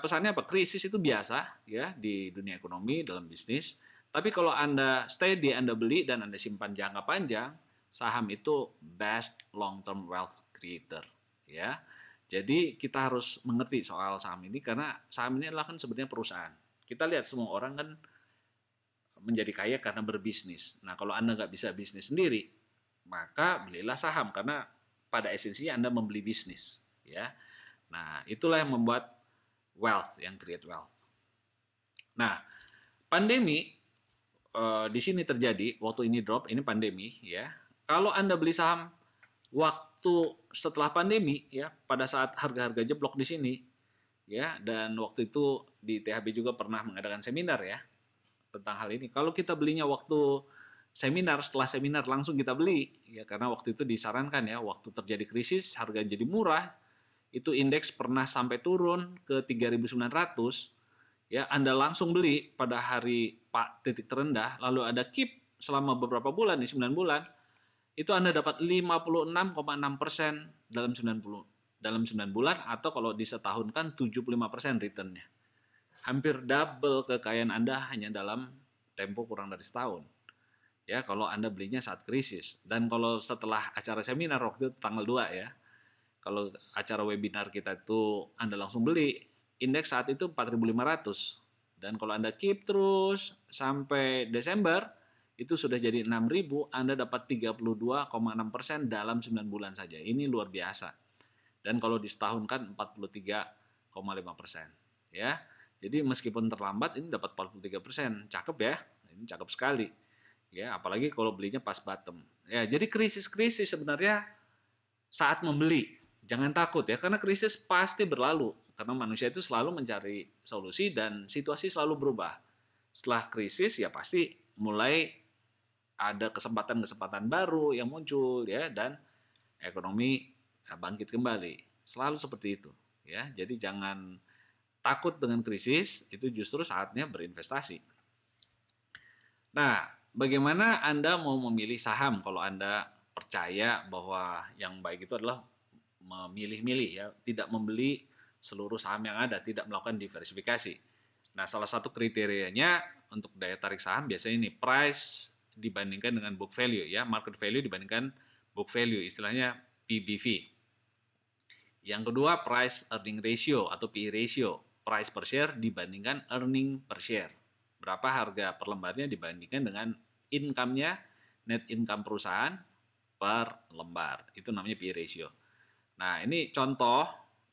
pesannya apa? Krisis itu biasa ya di dunia ekonomi, dalam bisnis. Tapi kalau Anda steady, Anda beli dan Anda simpan jangka panjang, saham itu best long term wealth creator ya. Jadi kita harus mengerti soal saham ini karena saham ini adalah kan sebenarnya perusahaan. Kita lihat semua orang kan menjadi kaya karena berbisnis. Nah, kalau Anda nggak bisa bisnis sendiri, maka belilah saham karena pada esensinya Anda membeli bisnis ya. Nah, itulah yang membuat wealth, yang create wealth. Nah, pandemi di sini terjadi waktu ini drop, ini pandemi ya. Kalau Anda beli saham waktu setelah pandemi ya, pada saat harga-harga jeblok di sini ya, dan waktu itu di THB juga pernah mengadakan seminar ya tentang hal ini. Kalau kita belinya waktu seminar, setelah seminar langsung kita beli ya, karena waktu itu disarankan ya, waktu terjadi krisis harga jadi murah, itu indeks pernah sampai turun ke 3.900 ya, Anda langsung beli pada hari titik terendah, lalu ada keep selama beberapa bulan, di 9 bulan, itu Anda dapat 56,6% dalam 9 bulan, atau kalau disetahun kan 75% returnnya. Hampir double kekayaan Anda hanya dalam tempo kurang dari setahun. Ya, kalau Anda belinya saat krisis. Dan kalau setelah acara seminar waktu itu tanggal 2 ya, kalau acara webinar kita itu Anda langsung beli, indeks saat itu 4.500. Dan kalau Anda keep terus sampai Desember, itu sudah jadi 6.000, Anda dapat 32,6% dalam 9 bulan saja. Ini luar biasa. Dan kalau di setahun kan 43,5%. Ya. Jadi meskipun terlambat, ini dapat 43%. Cakep ya. Ini cakep sekali. Ya, apalagi kalau belinya pas bottom. Ya, jadi krisis-krisis sebenarnya saat membeli. Jangan takut ya, karena krisis pasti berlalu. Karena manusia itu selalu mencari solusi dan situasi selalu berubah. Setelah krisis ya pasti mulai ada kesempatan-kesempatan baru yang muncul ya, dan ekonomi bangkit kembali. Selalu seperti itu ya. Jadi jangan takut dengan krisis, itu justru saatnya berinvestasi. Nah, bagaimana Anda mau memilih saham kalau Anda percaya bahwa yang baik itu adalah memilih-milih ya, tidak membeli seluruh saham yang ada, tidak melakukan diversifikasi. Nah, salah satu kriterianya untuk daya tarik saham biasanya ini price dibandingkan dengan book value ya, market value dibandingkan book value, istilahnya PBV. Yang kedua, price earning ratio atau PE ratio, price per share dibandingkan earning per share. Berapa harga per lembarnya dibandingkan dengan income-nya, net income perusahaan per lembar. Itu namanya PE ratio. Nah, ini contoh,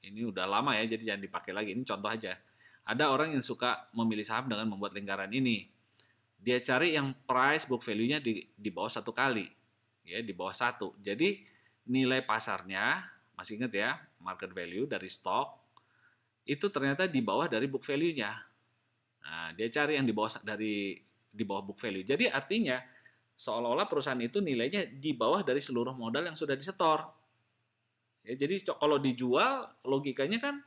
ini udah lama ya, jadi jangan dipakai lagi. Ini contoh aja. Ada orang yang suka memilih saham dengan membuat lingkaran ini. Dia cari yang price book value-nya di bawah 1 kali. Ya, di bawah 1. Jadi, nilai pasarnya, masih ingat ya, market value dari stok, itu ternyata di bawah dari book value-nya. Nah, dia cari yang di bawah book value. Jadi, artinya, seolah-olah perusahaan itu nilainya di bawah dari seluruh modal yang sudah disetor. Ya, jadi kalau dijual logikanya kan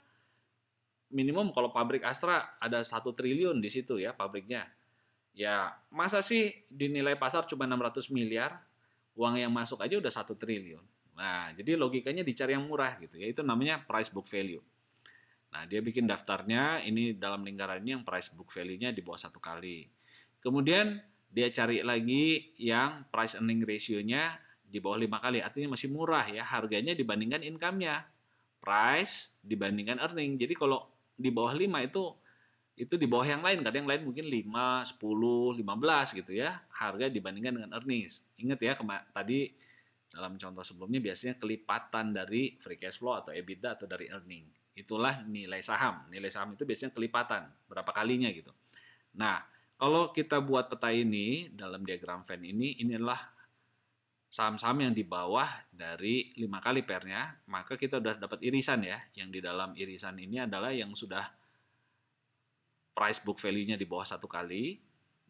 minimum kalau pabrik Astra ada 1 triliun di situ ya pabriknya. Ya, masa sih dinilai pasar cuma 600 miliar, uang yang masuk aja udah 1 triliun. Nah, jadi logikanya dicari yang murah gitu ya. Itu namanya price book value. Nah, dia bikin daftarnya ini dalam lingkarannya yang price book value-nya di bawah 1 kali. Kemudian dia cari lagi yang price earning ratio-nya di bawah 5 kali, artinya masih murah ya, harganya dibandingkan income-nya. Price dibandingkan earning. Jadi kalau di bawah 5 itu di bawah yang lain, kadang yang lain mungkin 5, 10, 15 gitu ya, harga dibandingkan dengan earnings. Ingat ya, tadi dalam contoh sebelumnya biasanya kelipatan dari free cash flow atau EBITDA atau dari earning. Itulah nilai saham. Nilai saham itu biasanya kelipatan, berapa kalinya gitu. Nah, kalau kita buat peta ini dalam diagram Venn ini, inilah saham-saham yang di bawah dari 5 kali PER-nya, maka kita udah dapat irisan ya. Yang di dalam irisan ini adalah yang sudah price book value-nya di bawah 1 kali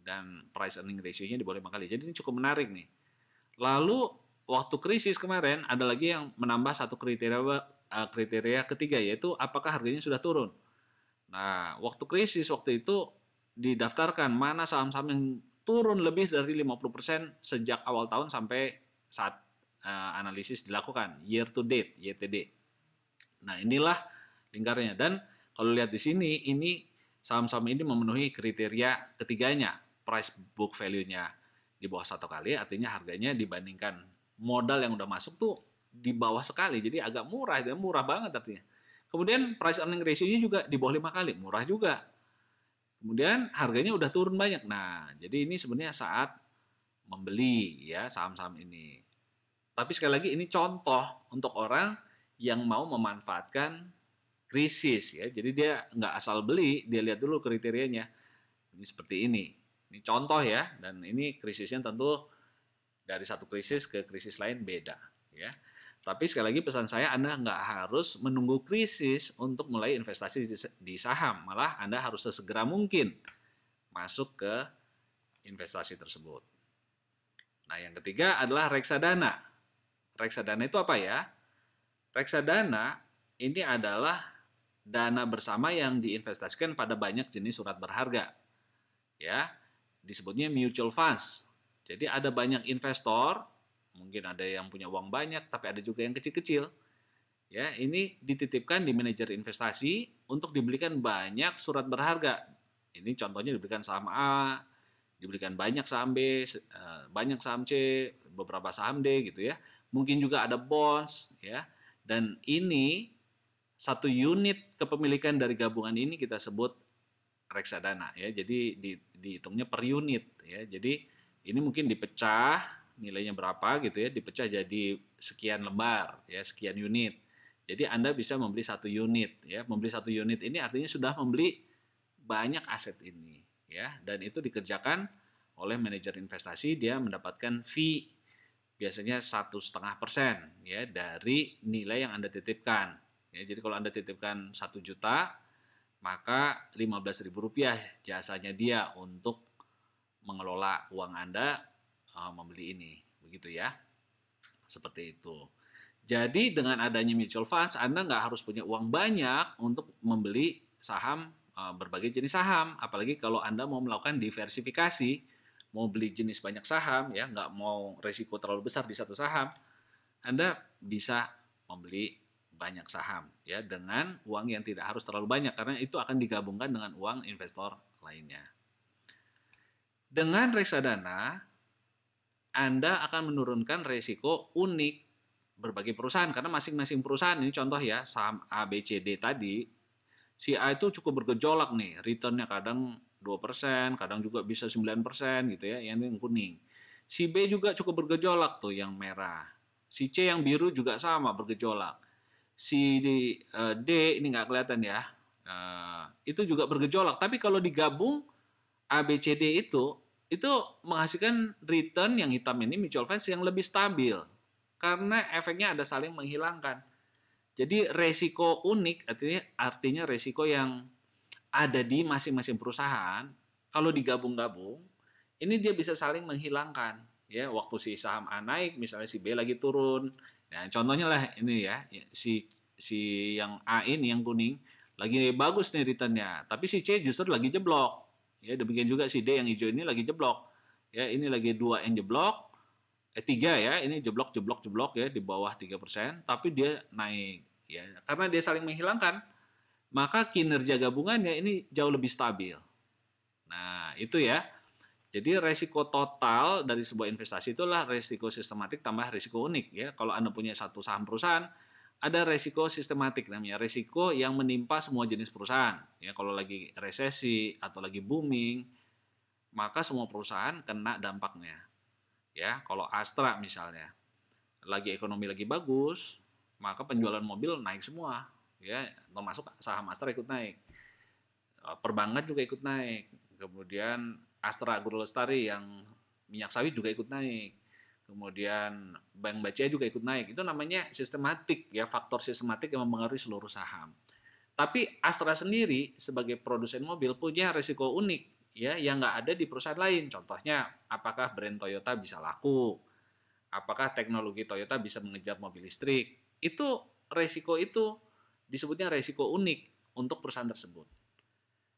dan price earning ratio-nya di bawah 5 kali. Jadi ini cukup menarik nih. Lalu waktu krisis kemarin ada lagi yang menambah satu kriteria ketiga, yaitu apakah harganya sudah turun. Nah, waktu krisis waktu itu didaftarkan mana saham-saham yang turun lebih dari 50% sejak awal tahun sampai saat analisis dilakukan, year to date, YTD. Nah, inilah lingkarannya. Dan kalau lihat di sini, ini saham-saham ini memenuhi kriteria ketiganya. Price book value-nya di bawah 1 kali, artinya harganya dibandingkan modal yang udah masuk tuh di bawah sekali. Jadi agak murah, murah banget artinya. Kemudian price earning ratio-nya juga di bawah 5 kali, murah juga. Kemudian harganya udah turun banyak. Nah, jadi ini sebenarnya saat membeli ya saham-saham ini. Tapi sekali lagi ini contoh untuk orang yang mau memanfaatkan krisis ya. Jadi dia nggak asal beli, dia lihat dulu kriterianya. Ini seperti ini. Ini contoh ya, dan ini krisisnya tentu dari satu krisis ke krisis lain beda ya. Tapi sekali lagi pesan saya, Anda nggak harus menunggu krisis untuk mulai investasi di saham. Malah Anda harus sesegera mungkin masuk ke investasi tersebut. Nah, yang ketiga adalah reksadana. Reksadana itu apa ya? Reksadana ini adalah dana bersama yang diinvestasikan pada banyak jenis surat berharga. Ya, disebutnya mutual funds. Jadi ada banyak investor, mungkin ada yang punya uang banyak, tapi ada juga yang kecil-kecil. Ya, ini dititipkan di manajer investasi untuk dibelikan banyak surat berharga. Ini contohnya dibelikan saham A, dibelikan banyak saham B, banyak saham C, beberapa saham D gitu ya. Mungkin juga ada bonds ya. Dan ini satu unit kepemilikan dari gabungan ini kita sebut reksadana ya. Jadi dihitungnya per unit ya. Jadi ini mungkin dipecah nilainya berapa gitu ya, dipecah jadi sekian lembar ya, sekian unit. Jadi Anda bisa membeli satu unit ya. Membeli satu unit ini artinya sudah membeli banyak aset ini ya, dan itu dikerjakan oleh manajer investasi. Dia mendapatkan fee biasanya 1,5% ya dari nilai yang Anda titipkan ya. Jadi kalau Anda titipkan 1 juta, maka Rp15.000 jasanya dia untuk mengelola uang Anda membeli ini, begitu ya. Seperti itu. Jadi dengan adanya mutual funds, Anda nggak harus punya uang banyak untuk membeli saham, berbagai jenis saham. Apalagi kalau Anda mau melakukan diversifikasi, mau beli jenis banyak saham, ya nggak mau resiko terlalu besar di satu saham, Anda bisa membeli banyak saham ya dengan uang yang tidak harus terlalu banyak, karena itu akan digabungkan dengan uang investor lainnya. Dengan reksadana, Anda akan menurunkan resiko unik berbagai perusahaan, karena masing-masing perusahaan, ini contoh ya, saham A, B, C, D tadi, si A itu cukup bergejolak nih, returnnya kadang 2%, kadang juga bisa 9% gitu ya, yang kuning. Si B juga cukup bergejolak tuh, yang merah. Si C yang biru juga sama, bergejolak. Si D, ini nggak kelihatan ya, itu juga bergejolak. Tapi kalau digabung A, B, C, D itu menghasilkan return yang hitam ini, mutual funds yang lebih stabil. Karena efeknya ada saling menghilangkan. Jadi resiko unik artinya resiko yang ada di masing-masing perusahaan, kalau digabung-gabung, ini dia bisa saling menghilangkan. Ya, waktu si saham A naik, misalnya si B lagi turun. Nah, contohnya lah ini ya, si yang A ini yang kuning lagi bagus nih returnnya, tapi si C justru lagi jeblok. Ya, demikian juga si D yang hijau ini lagi jeblok. Ya, ini lagi 2 yang jeblok, 3 ya, ini jeblok ya di bawah 3%, tapi dia naik ya. Karena dia saling menghilangkan, maka kinerja gabungannya ini jauh lebih stabil. Nah, itu ya. Jadi resiko total dari sebuah investasi itulah resiko sistematik tambah resiko unik ya. Kalau Anda punya satu saham perusahaan, ada resiko sistematik namanya, resiko yang menimpa semua jenis perusahaan. Ya, kalau lagi resesi atau lagi booming, maka semua perusahaan kena dampaknya. Ya, kalau Astra misalnya, lagi ekonomi lagi bagus, maka penjualan mobil naik semua. Ya, termasuk saham Astra ikut naik. Perbankan juga ikut naik. Kemudian Astra Agrolestari yang minyak sawit juga ikut naik. Kemudian Bank BCA juga ikut naik. Itu namanya sistematik ya, faktor sistematik yang mempengaruhi seluruh saham. Tapi Astra sendiri sebagai produsen mobil punya risiko unik ya yang nggak ada di perusahaan lain. Contohnya, apakah brand Toyota bisa laku? Apakah teknologi Toyota bisa mengejar mobil listrik? Itu risiko itu disebutnya risiko unik untuk perusahaan tersebut.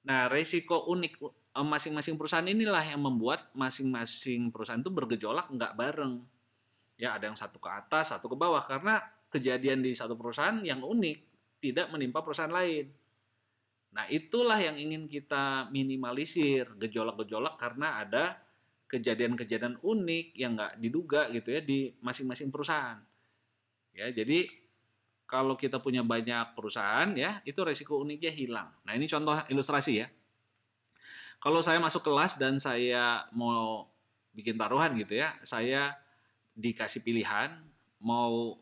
Nah, risiko unik masing-masing perusahaan inilah yang membuat masing-masing perusahaan itu bergejolak nggak bareng. Ya, ada yang satu ke atas, satu ke bawah, karena kejadian di satu perusahaan yang unik tidak menimpa perusahaan lain. Nah, itulah yang ingin kita minimalisir, gejolak-gejolak karena ada kejadian-kejadian unik yang nggak diduga gitu ya di masing-masing perusahaan. Ya, jadi kalau kita punya banyak perusahaan ya, itu resiko uniknya hilang. Nah, ini contoh ilustrasi ya. Kalau saya masuk kelas dan saya mau bikin taruhan gitu ya, saya dikasih pilihan mau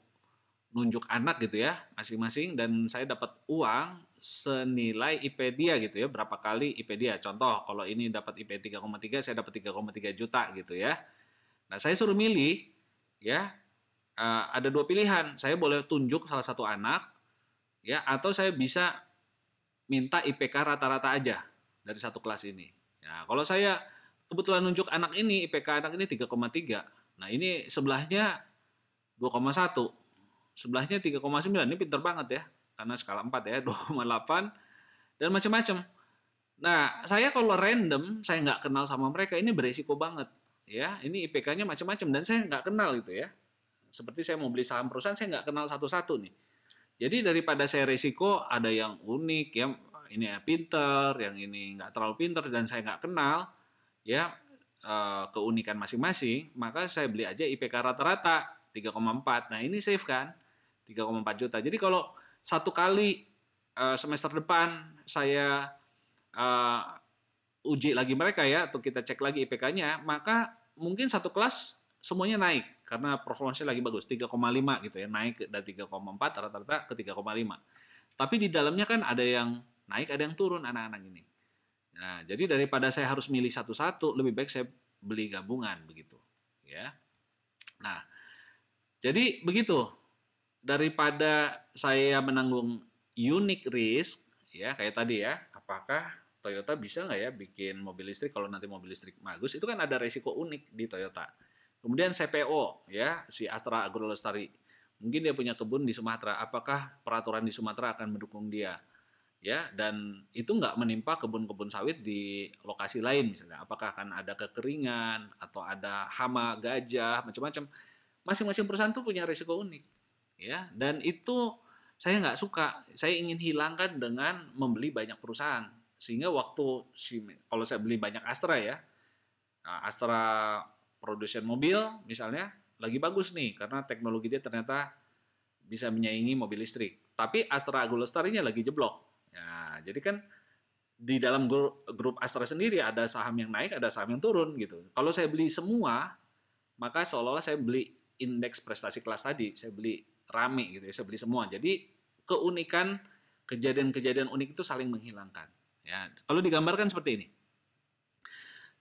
nunjuk anak gitu ya masing-masing, dan saya dapat uang senilai IP dia gitu ya, berapa kali IP dia. Contoh kalau ini dapat IP 3,3, saya dapat 3,3 juta gitu ya. Nah, saya suruh milih ya, ada dua pilihan. Saya boleh tunjuk salah satu anak ya, atau saya bisa minta IPK rata-rata aja dari satu kelas ini. Nah, kalau saya kebetulan nunjuk anak ini, IPK anak ini 3,3. Nah, ini sebelahnya 2,1. Sebelahnya 3,9. Ini pinter banget ya. Karena skala 4 ya, 2,8 dan macam-macam. Nah, saya kalau random, saya nggak kenal sama mereka, ini beresiko banget. Ya, ini IPK-nya macam-macam dan saya nggak kenal gitu ya. Seperti saya mau beli saham perusahaan, saya nggak kenal satu-satu nih. Jadi daripada saya resiko ada yang unik ya, ini ya pinter, yang ini nggak terlalu pinter dan saya nggak kenal ya keunikan masing-masing, maka saya beli aja IPK rata-rata 3,4. Nah ini safe kan, 3,4 juta. Jadi kalau satu kali semester depan saya uji lagi mereka ya, atau kita cek lagi IPK-nya, maka mungkin satu kelas semuanya naik karena performanya lagi bagus, 3,5 gitu ya, naik dari 3,4 rata-rata ke 3,5. Tapi di dalamnya kan ada yang naik, ada yang turun anak-anak ini. Nah, jadi daripada saya harus milih satu-satu, lebih baik saya beli gabungan begitu, ya. Nah, jadi begitu. Daripada saya menanggung unique risk, ya kayak tadi ya, apakah Toyota bisa nggak ya bikin mobil listrik kalau nanti mobil listrik bagus, itu kan ada resiko unik di Toyota. Kemudian CPO, ya, si Astra Agro Lestari. Mungkin dia punya kebun di Sumatera, apakah peraturan di Sumatera akan mendukung dia? Ya, dan itu nggak menimpa kebun-kebun sawit di lokasi lain misalnya. Apakah akan ada kekeringan, atau ada hama, gajah, macam-macam. Masing-masing perusahaan tuh punya risiko unik. Ya, dan itu saya nggak suka. Saya ingin hilangkan dengan membeli banyak perusahaan. Sehingga waktu, kalau saya beli banyak Astra ya, Astra produsen mobil misalnya, lagi bagus nih, karena teknologi dia ternyata bisa menyaingi mobil listrik. Tapi Astra Agro Lestarinya lagi jeblok. Ya, jadi kan di dalam grup Astra sendiri ada saham yang naik, ada saham yang turun gitu. Kalau saya beli semua, maka seolah-olah saya beli indeks prestasi kelas tadi, saya beli rame gitu ya, saya beli semua. Jadi keunikan, kejadian-kejadian unik itu saling menghilangkan. Ya, kalau digambarkan seperti ini.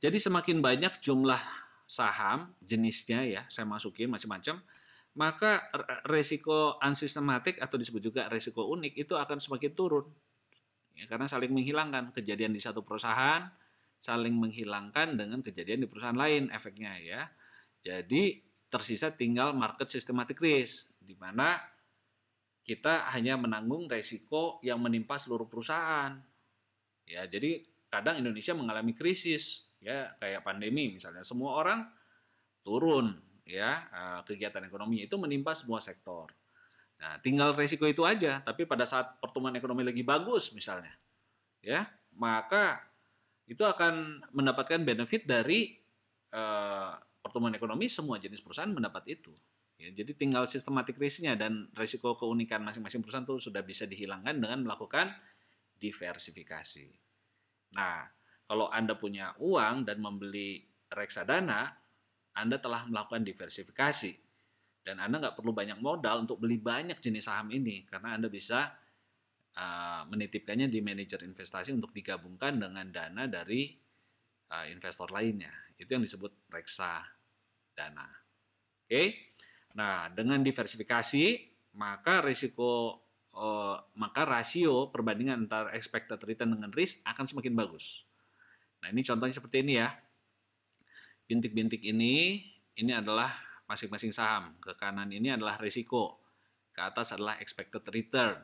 Jadi semakin banyak jumlah saham jenisnya ya, saya masukin macam-macam, maka resiko unsystematic atau disebut juga resiko unik itu akan semakin turun. Ya, karena saling menghilangkan kejadian di satu perusahaan, saling menghilangkan dengan kejadian di perusahaan lain efeknya ya. Jadi tersisa tinggal market systematic risk, di mana kita hanya menanggung resiko yang menimpa seluruh perusahaan. Ya, jadi kadang Indonesia mengalami krisis ya, kayak pandemi misalnya, semua orang turun ya, kegiatan ekonomi itu menimpa semua sektor. Nah, tinggal resiko itu aja, tapi pada saat pertumbuhan ekonomi lagi bagus misalnya, ya, maka itu akan mendapatkan benefit dari pertumbuhan ekonomi, semua jenis perusahaan mendapat itu. Ya, jadi tinggal sistematik risknya dan resiko keunikan masing-masing perusahaan itu sudah bisa dihilangkan dengan melakukan diversifikasi. Nah, kalau Anda punya uang dan membeli reksadana, Anda telah melakukan diversifikasi. Dan Anda nggak perlu banyak modal untuk beli banyak jenis saham ini, karena Anda bisa menitipkannya di manajer investasi untuk digabungkan dengan dana dari investor lainnya. Itu yang disebut reksadana. Oke? Nah, dengan diversifikasi, maka maka rasio perbandingan antara expected return dengan risk akan semakin bagus. Nah, ini contohnya seperti ini ya. Bintik-bintik ini adalah masing-masing saham. Ke kanan ini adalah risiko, ke atas adalah expected return.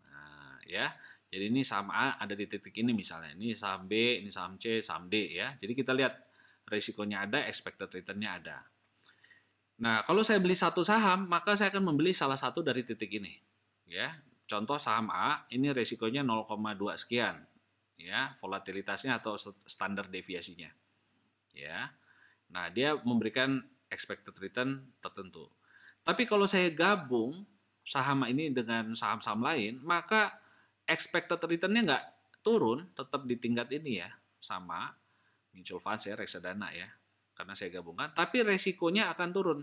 Nah, ya. Jadi ini saham A ada di titik ini misalnya. Ini saham B, ini saham C, saham D ya. Jadi kita lihat risikonya ada, expected return-nya ada. Nah, kalau saya beli satu saham, maka saya akan membeli salah satu dari titik ini. Ya, contoh saham A, ini risikonya 0,2 sekian. Ya, volatilitasnya atau standar deviasinya. Ya. Nah, dia memberikan expected return tertentu. Tapi kalau saya gabung saham ini dengan saham-saham lain, maka expected return-nya nggak turun, tetap di tingkat ini ya, sama mutual funds ya, reksadana ya, karena saya gabungkan, tapi resikonya akan turun.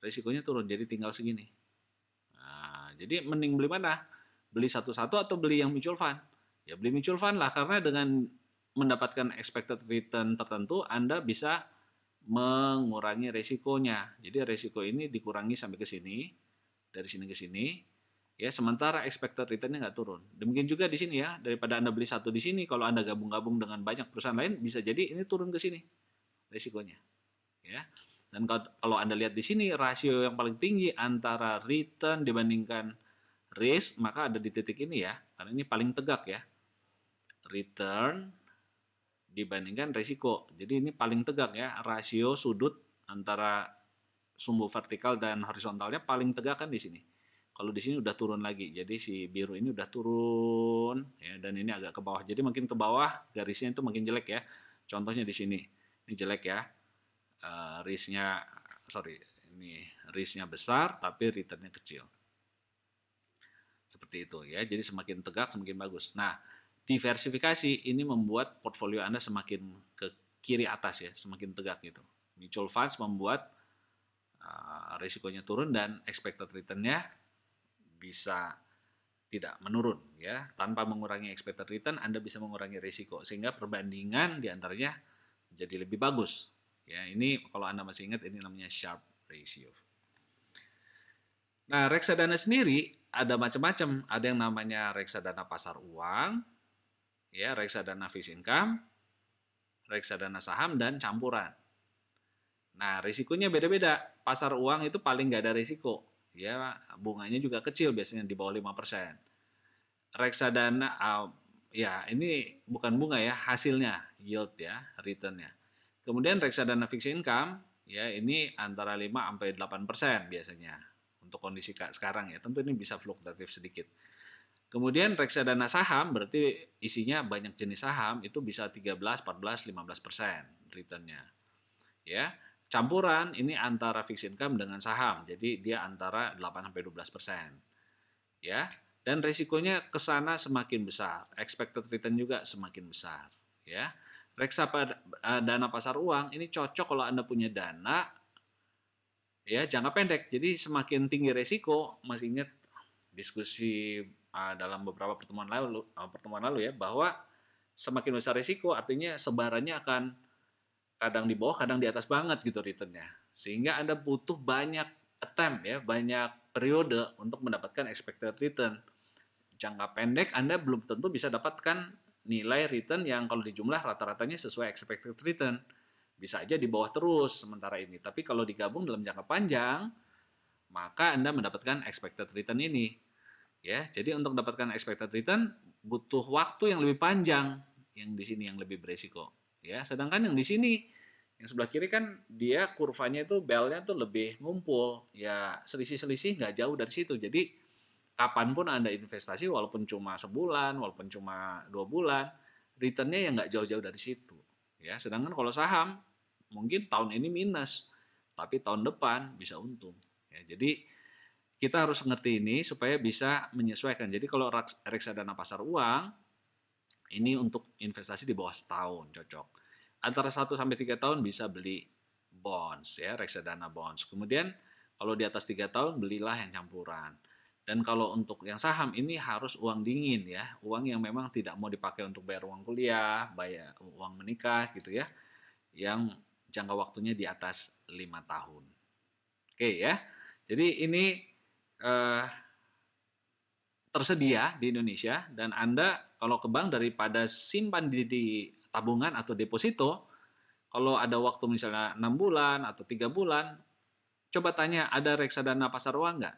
Resikonya turun, jadi tinggal segini. Jadi mending beli mana? Beli satu-satu atau beli yang mutual fund? Ya beli mutual fund lah, karena dengan mendapatkan expected return tertentu, Anda bisa mengurangi resikonya. Jadi resiko ini dikurangi sampai ke sini, dari sini ke sini, ya sementara expected return-nya nggak turun. Demikian juga di sini ya, daripada Anda beli satu di sini, kalau Anda gabung-gabung dengan banyak perusahaan lain, bisa jadi ini turun ke sini resikonya. Ya. Dan kalau Anda lihat di sini, rasio yang paling tinggi antara return dibandingkan risk, maka ada di titik ini ya, karena ini paling tegak ya. Return dibandingkan risiko. Jadi ini paling tegak ya, rasio sudut antara sumbu vertikal dan horizontalnya paling tegak kan di sini. Kalau di sini udah turun lagi, jadi si biru ini udah turun ya, dan ini agak ke bawah. Jadi makin ke bawah garisnya itu makin jelek ya. Contohnya di sini, ini jelek ya. Ini risknya besar tapi returnnya kecil. Seperti itu ya. Jadi semakin tegak semakin bagus. Nah, diversifikasi ini membuat portfolio Anda semakin ke kiri atas ya, semakin tegak gitu. Mutual funds membuat risikonya turun dan expected return-nya bisa tidak menurun ya. Tanpa mengurangi expected return, Anda bisa mengurangi risiko sehingga perbandingan di antaranya jadi lebih bagus. Ya, ini kalau Anda masih ingat ini namanya Sharpe ratio. Nah, reksadana sendiri ada macam-macam. Ada yang namanya reksadana pasar uang, ya, reksadana fixed income, reksadana saham, dan campuran. Nah, risikonya beda-beda. Pasar uang itu paling nggak ada risiko. Ya, bunganya juga kecil, biasanya di bawah 5%. Reksadana, ya ini bukan bunga ya, hasilnya, yield ya, returnnya. Kemudian reksadana fixed income, ya ini antara 5-8% biasanya. Untuk kondisi sekarang ya, tentu ini bisa fluktuatif sedikit. Kemudian reksadana saham berarti isinya banyak jenis saham, itu bisa 13, 14, 15% returnnya. Ya, campuran ini antara fixed income dengan saham, jadi dia antara 8-12%. Ya, dan risikonya ke sana semakin besar, expected return juga semakin besar. Ya, reksadana pasar uang ini cocok kalau Anda punya dana ya jangka pendek. Jadi semakin tinggi resiko, masih ingat diskusi dalam beberapa pertemuan lalu ya, bahwa semakin besar resiko artinya sebarannya akan kadang di bawah, kadang di atas banget gitu returnnya. Sehingga Anda butuh banyak attempt ya, banyak periode untuk mendapatkan expected return. Jangka pendek Anda belum tentu bisa dapatkan nilai return yang kalau dijumlah rata-ratanya sesuai expected return. Bisa aja di bawah terus sementara ini. Tapi kalau digabung dalam jangka panjang, maka Anda mendapatkan expected return ini. Ya, jadi untuk mendapatkan expected return butuh waktu yang lebih panjang, yang di sini yang lebih beresiko. Ya, sedangkan yang di sini yang sebelah kiri kan dia kurvanya itu bell-nya tuh lebih ngumpul. Ya, selisih-selisih nggak jauh dari situ. Jadi kapanpun Anda investasi walaupun cuma sebulan, walaupun cuma 2 bulan, return-nya ya nggak jauh-jauh dari situ. Ya, sedangkan kalau saham mungkin tahun ini minus, tapi tahun depan bisa untung. Ya, jadi kita harus ngerti ini supaya bisa menyesuaikan. Jadi kalau reksadana pasar uang ini untuk investasi di bawah setahun cocok. Antara 1-3 tahun bisa beli bonds ya, reksadana bonds. Kemudian kalau di atas 3 tahun belilah yang campuran. Dan kalau untuk yang saham ini harus uang dingin ya, uang yang memang tidak mau dipakai untuk bayar uang kuliah, bayar uang menikah gitu ya, yang jangka waktunya di atas 5 tahun. Oke ya, jadi ini tersedia di Indonesia dan Anda kalau ke bank daripada simpan di tabungan atau deposito, kalau ada waktu misalnya 6 bulan atau 3 bulan, coba tanya ada reksadana pasar uang nggak?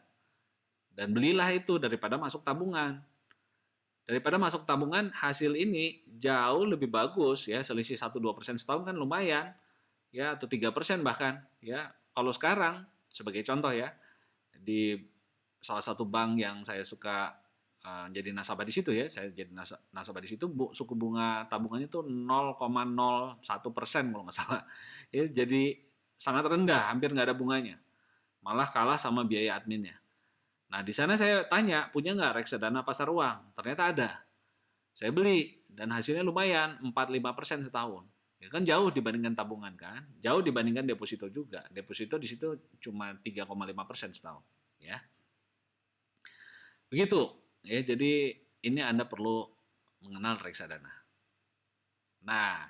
Dan belilah itu daripada masuk tabungan. Daripada masuk tabungan, hasil ini jauh lebih bagus ya, selisih 1-2% setahun kan lumayan. Ya, atau 3% bahkan ya. Kalau sekarang sebagai contoh ya, di salah satu bank yang saya suka jadi nasabah di situ ya, saya jadi nasabah di situ, suku bunga tabungannya itu 0,01% kalau nggak salah. Ya, jadi sangat rendah, hampir nggak ada bunganya. Malah kalah sama biaya adminnya. Nah, di sana saya tanya, punya nggak reksadana pasar uang? Ternyata ada. Saya beli, dan hasilnya lumayan, 4-5% setahun. Ya kan jauh dibandingkan tabungan kan? Jauh dibandingkan deposito juga. Deposito di situ cuma 3,5% setahun. Ya. Begitu. Ya, jadi ini Anda perlu mengenal reksadana. Nah,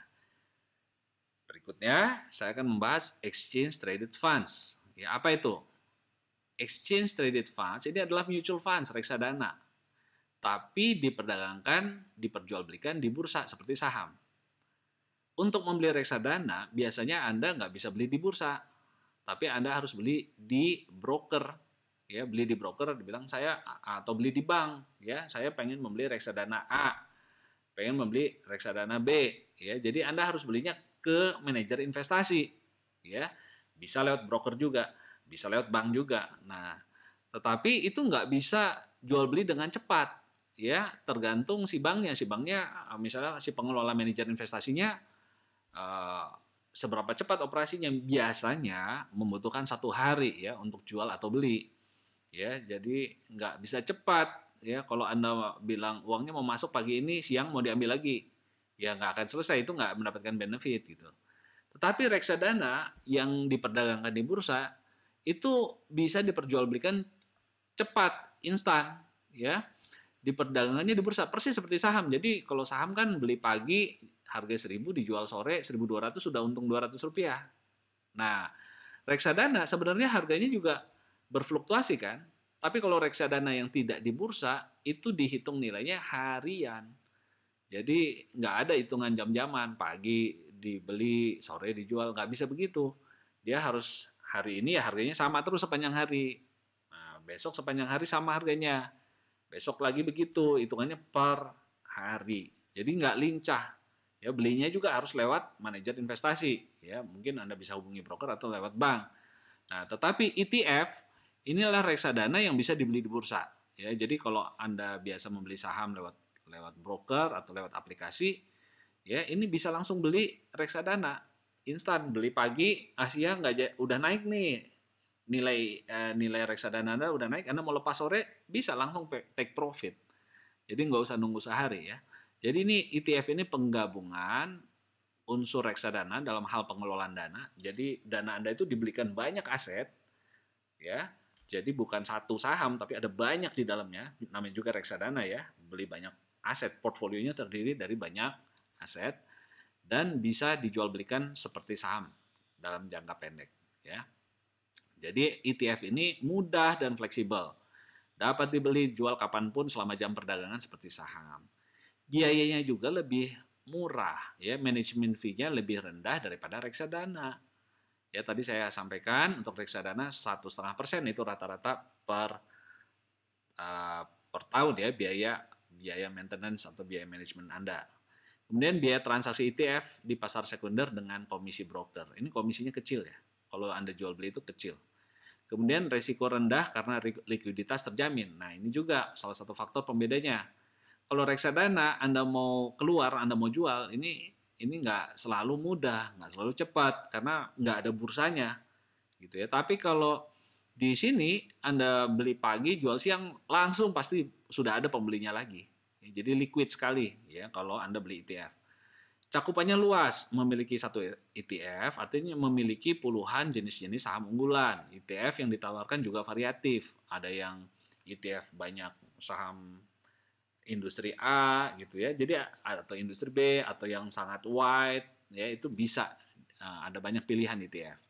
berikutnya saya akan membahas exchange traded funds. Ya, apa itu? Exchange traded funds ini adalah mutual funds reksadana, tapi diperdagangkan, diperjualbelikan di bursa seperti saham. Untuk membeli reksadana, biasanya Anda nggak bisa beli di bursa, tapi Anda harus beli di broker. Ya, beli di broker, dibilang saya atau beli di bank. Ya, saya pengen membeli reksadana A, pengen membeli reksadana B. Ya, jadi Anda harus belinya ke manajer investasi. Ya, bisa lewat broker juga, bisa lewat bank juga. Nah, tetapi itu nggak bisa jual beli dengan cepat. Ya, tergantung si banknya. Si banknya, misalnya si pengelola manajer investasinya eh, seberapa cepat operasinya, biasanya membutuhkan 1 hari ya untuk jual atau beli ya, jadi nggak bisa cepat ya. Kalau Anda bilang uangnya mau masuk pagi ini, siang mau diambil lagi, ya nggak akan selesai, itu nggak mendapatkan benefit gitu. Tetapi reksadana yang diperdagangkan di bursa itu bisa diperjualbelikan cepat, instan ya. Diperdagangkannya di bursa persis seperti saham. Jadi kalau saham kan beli pagi harga 1.000, dijual sore 1.200, sudah untung Rp200. Nah, reksadana sebenarnya harganya juga berfluktuasi kan. Tapi kalau reksadana yang tidak di bursa itu dihitung nilainya harian. Jadi nggak ada hitungan jam-jaman, pagi dibeli, sore dijual, nggak bisa begitu. Dia harus hari ini ya harganya sama terus sepanjang hari. Nah, besok sepanjang hari sama harganya. Besok lagi begitu, hitungannya per hari. Jadi nggak lincah. Ya, belinya juga harus lewat manajer investasi. Ya, mungkin Anda bisa hubungi broker atau lewat bank. Nah, tetapi ETF inilah reksadana yang bisa dibeli di bursa. Ya, jadi kalau Anda biasa membeli saham lewat lewat broker atau lewat aplikasi, ya ini bisa langsung beli reksadana instan, beli pagi, Asia nggak udah naik nih nilai reksadana Anda udah naik, Anda mau lepas sore bisa langsung take profit. Jadi nggak usah nunggu sehari ya. Jadi ini ETF ini penggabungan unsur reksadana dalam hal pengelolaan dana. Jadi dana Anda itu dibelikan banyak aset ya. Jadi bukan satu saham tapi ada banyak di dalamnya. Namanya juga reksadana ya. Beli banyak aset, portfolionya terdiri dari banyak aset dan bisa dijual belikan seperti saham dalam jangka pendek ya. Jadi ETF ini mudah dan fleksibel. Dapat dibeli jual kapanpun selama jam perdagangan seperti saham. Biayanya juga lebih murah, ya, manajemen fee-nya lebih rendah daripada reksadana. Ya, tadi saya sampaikan untuk reksadana 1,5% itu rata-rata per tahun ya, biaya maintenance atau biaya manajemen Anda. Kemudian biaya transaksi ETF di pasar sekunder dengan komisi broker. Ini komisinya kecil ya. Kalau Anda jual beli itu kecil. Kemudian resiko rendah karena likuiditas terjamin. Nah, ini juga salah satu faktor pembedanya. Kalau reksadana Anda mau keluar, Anda mau jual, ini nggak selalu mudah, nggak selalu cepat karena nggak ada bursanya gitu ya. Tapi kalau di sini Anda beli pagi, jual siang, langsung pasti sudah ada pembelinya lagi. Jadi liquid sekali ya kalau Anda beli ETF. Cakupannya luas, memiliki satu ETF artinya memiliki puluhan jenis-jenis saham unggulan. ETF yang ditawarkan juga variatif. Ada yang ETF banyak saham industri A gitu ya. Jadi atau industri B atau yang sangat wide ya, itu bisa ada banyak pilihan ETF.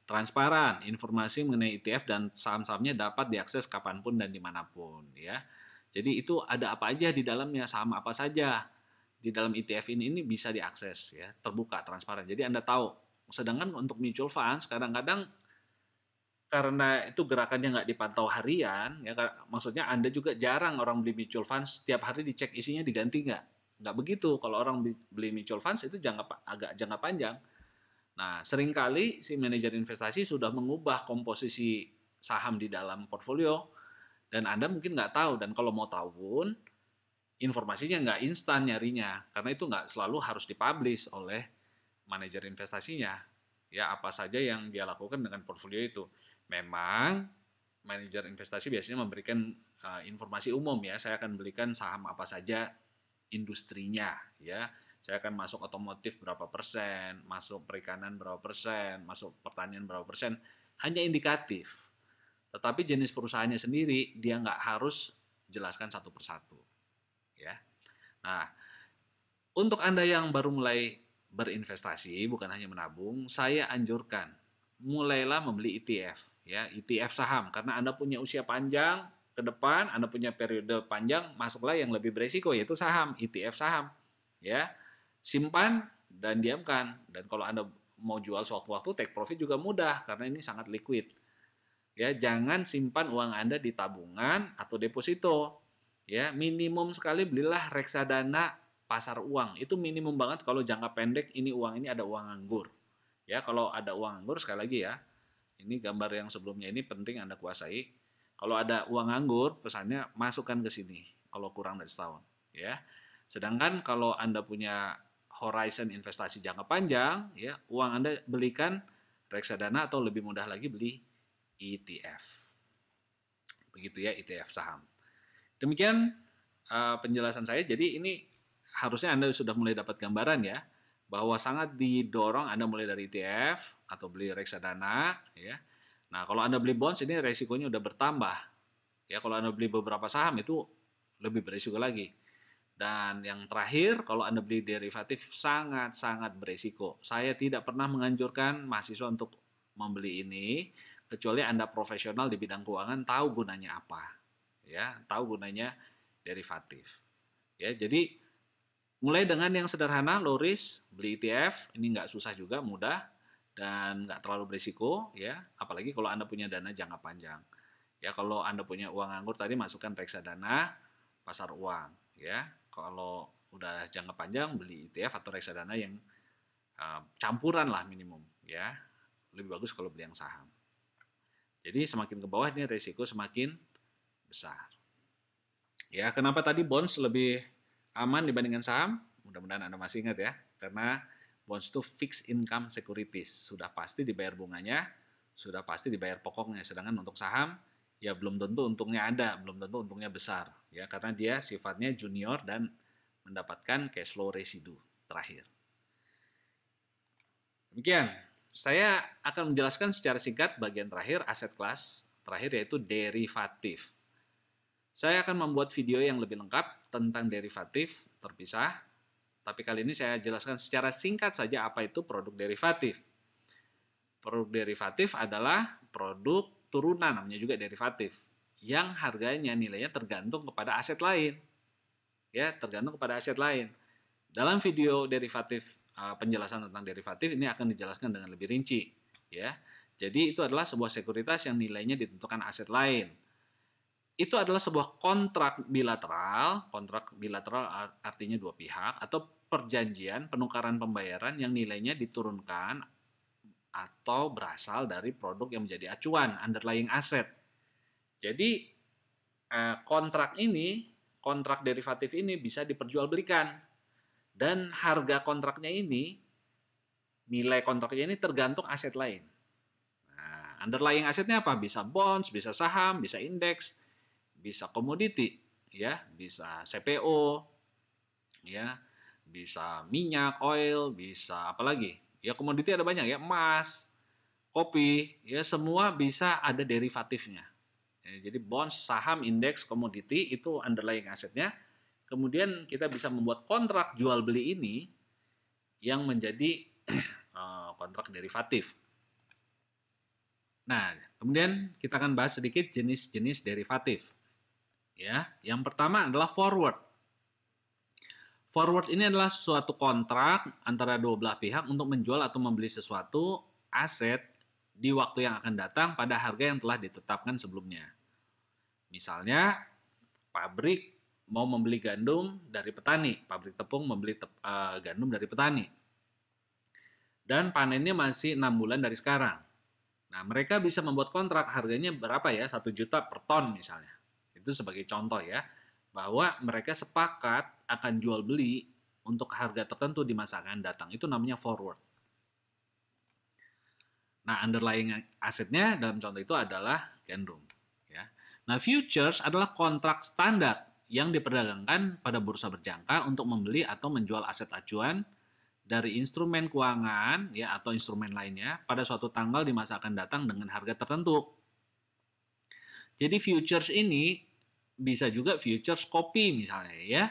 Transparan, informasi mengenai ETF dan saham-sahamnya dapat diakses kapanpun dan dimanapun ya. Jadi itu ada apa aja di dalamnya, saham apa saja di dalam ETF ini bisa diakses ya, terbuka, transparan. Jadi Anda tahu. Sedangkan untuk mutual funds kadang-kadang karena itu gerakannya nggak dipantau harian, ya maksudnya Anda juga jarang orang beli mutual funds setiap hari dicek isinya diganti nggak begitu. Kalau orang beli mutual funds itu agak jangka panjang. Nah, seringkali si manajer investasi sudah mengubah komposisi saham di dalam portfolio dan Anda mungkin nggak tahu, dan kalau mau tahu pun informasinya nggak instan nyarinya karena itu nggak selalu harus dipublish oleh manajer investasinya. Ya, apa saja yang dia lakukan dengan portfolio itu. Memang manajer investasi biasanya memberikan informasi umum ya. Saya akan belikan saham apa saja industrinya ya. Saya akan masuk otomotif berapa persen, masuk perikanan berapa persen, masuk pertanian berapa persen. Hanya indikatif. Tetapi jenis perusahaannya sendiri dia nggak harus jelaskan satu persatu. Ya. Nah, untuk Anda yang baru mulai berinvestasi, bukan hanya menabung, saya anjurkan mulailah membeli ETF, ya, ETF saham, karena Anda punya usia panjang ke depan, Anda punya periode panjang, masuklah yang lebih beresiko, yaitu saham, ETF saham, ya, simpan dan diamkan. Dan kalau Anda mau jual sewaktu-waktu, take profit juga mudah karena ini sangat liquid. Ya, jangan simpan uang Anda di tabungan atau deposito. Ya, minimum sekali belilah reksadana pasar uang. Itu minimum banget kalau jangka pendek ini uang ini ada uang nganggur. Ya, kalau ada uang nganggur sekali lagi ya. Ini gambar yang sebelumnya ini penting Anda kuasai. Kalau ada uang nganggur, pesannya masukkan ke sini kalau kurang dari setahun, ya. Sedangkan kalau Anda punya horizon investasi jangka panjang, ya, uang Anda belikan reksadana atau lebih mudah lagi beli ETF. Begitu ya, ETF saham. Demikian penjelasan saya. Jadi ini harusnya Anda sudah mulai dapat gambaran ya, bahwa sangat didorong Anda mulai dari ETF atau beli reksadana ya. Nah, kalau Anda beli bonds ini resikonya udah bertambah. Ya, kalau Anda beli beberapa saham itu lebih berisiko lagi. Dan yang terakhir, kalau Anda beli derivatif sangat-sangat berisiko. Saya tidak pernah menganjurkan mahasiswa untuk membeli ini kecuali Anda profesional di bidang keuangan, tahu gunanya apa. Ya, tahu gunanya derivatif. Ya, jadi mulai dengan yang sederhana, low risk, beli ETF, ini nggak susah juga, mudah dan nggak terlalu berisiko, ya. Apalagi kalau Anda punya dana jangka panjang. Ya, kalau Anda punya uang nganggur tadi masukkan reksadana pasar uang, ya. Kalau udah jangka panjang beli ETF atau reksadana yang campuran lah minimum, ya. Lebih bagus kalau beli yang saham. Jadi semakin ke bawah ini risiko semakin besar. Ya, kenapa tadi bonds lebih aman dibandingkan saham? Mudah-mudahan Anda masih ingat ya. Karena bonds itu fixed income securities. Sudah pasti dibayar bunganya, sudah pasti dibayar pokoknya. Sedangkan untuk saham, ya belum tentu untungnya ada, belum tentu untungnya besar. Ya, karena dia sifatnya junior dan mendapatkan cash flow residu terakhir. Demikian, saya akan menjelaskan secara singkat bagian terakhir, aset kelas terakhir yaitu derivatif. Saya akan membuat video yang lebih lengkap tentang derivatif terpisah, tapi kali ini saya jelaskan secara singkat saja apa itu produk derivatif. Produk derivatif adalah produk turunan, namanya juga derivatif, yang harganya nilainya tergantung kepada aset lain. Ya, tergantung kepada aset lain. Dalam video derivatif, penjelasan tentang derivatif ini akan dijelaskan dengan lebih rinci. Ya, jadi itu adalah sebuah sekuritas yang nilainya ditentukan aset lain. Itu adalah sebuah kontrak bilateral artinya dua pihak, atau perjanjian penukaran pembayaran yang nilainya diturunkan atau berasal dari produk yang menjadi acuan, underlying asset. Jadi kontrak derivatif ini bisa diperjualbelikan, dan harga kontraknya ini, nilai kontraknya ini tergantung aset lain. Nah, underlying asetnya apa? Bisa bonds, bisa saham, bisa indeks, bisa komoditi, ya, bisa CPO, ya, bisa minyak, oil, bisa apa lagi? Ya, komoditi ada banyak ya, emas, kopi, ya, semua bisa ada derivatifnya. Ya, jadi bonds, saham, indeks, komoditi itu underlying asetnya. Kemudian kita bisa membuat kontrak jual beli ini yang menjadi kontrak derivatif. Nah, kemudian kita akan bahas sedikit jenis-jenis derivatif. Ya, yang pertama adalah forward. Forward ini adalah suatu kontrak antara dua belah pihak untuk menjual atau membeli sesuatu aset di waktu yang akan datang pada harga yang telah ditetapkan sebelumnya. Misalnya, pabrik mau membeli gandum dari petani, pabrik tepung membeli gandum dari petani. Dan panennya masih 6 bulan dari sekarang. Nah, mereka bisa membuat kontrak harganya berapa ya? 1 juta per ton misalnya. Itu sebagai contoh ya, bahwa mereka sepakat akan jual beli untuk harga tertentu di masa akan datang. Itu namanya forward. Nah, underlying asetnya dalam contoh itu adalah gandum. Ya. Nah, futures adalah kontrak standar yang diperdagangkan pada bursa berjangka untuk membeli atau menjual aset acuan dari instrumen keuangan ya atau instrumen lainnya pada suatu tanggal di masa akan datang dengan harga tertentu. Jadi futures ini bisa juga futures kopi misalnya ya.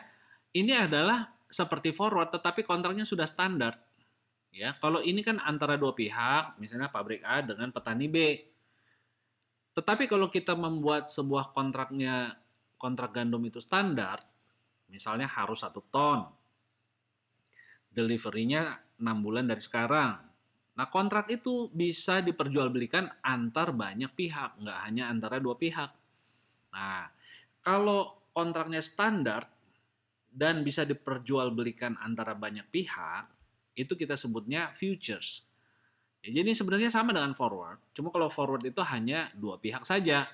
Ini adalah seperti forward tetapi kontraknya sudah standar. Ya, kalau ini kan antara dua pihak, misalnya pabrik A dengan petani B. Tetapi kalau kita membuat sebuah kontrak gandum itu standar, misalnya harus 1 ton, deliverynya 6 bulan dari sekarang. Nah, kontrak itu bisa diperjualbelikan antar banyak pihak, nggak hanya antara dua pihak. Nah, kalau kontraknya standar dan bisa diperjualbelikan antara banyak pihak, itu kita sebutnya futures. Ya, jadi sebenarnya sama dengan forward, cuma kalau forward itu hanya dua pihak saja,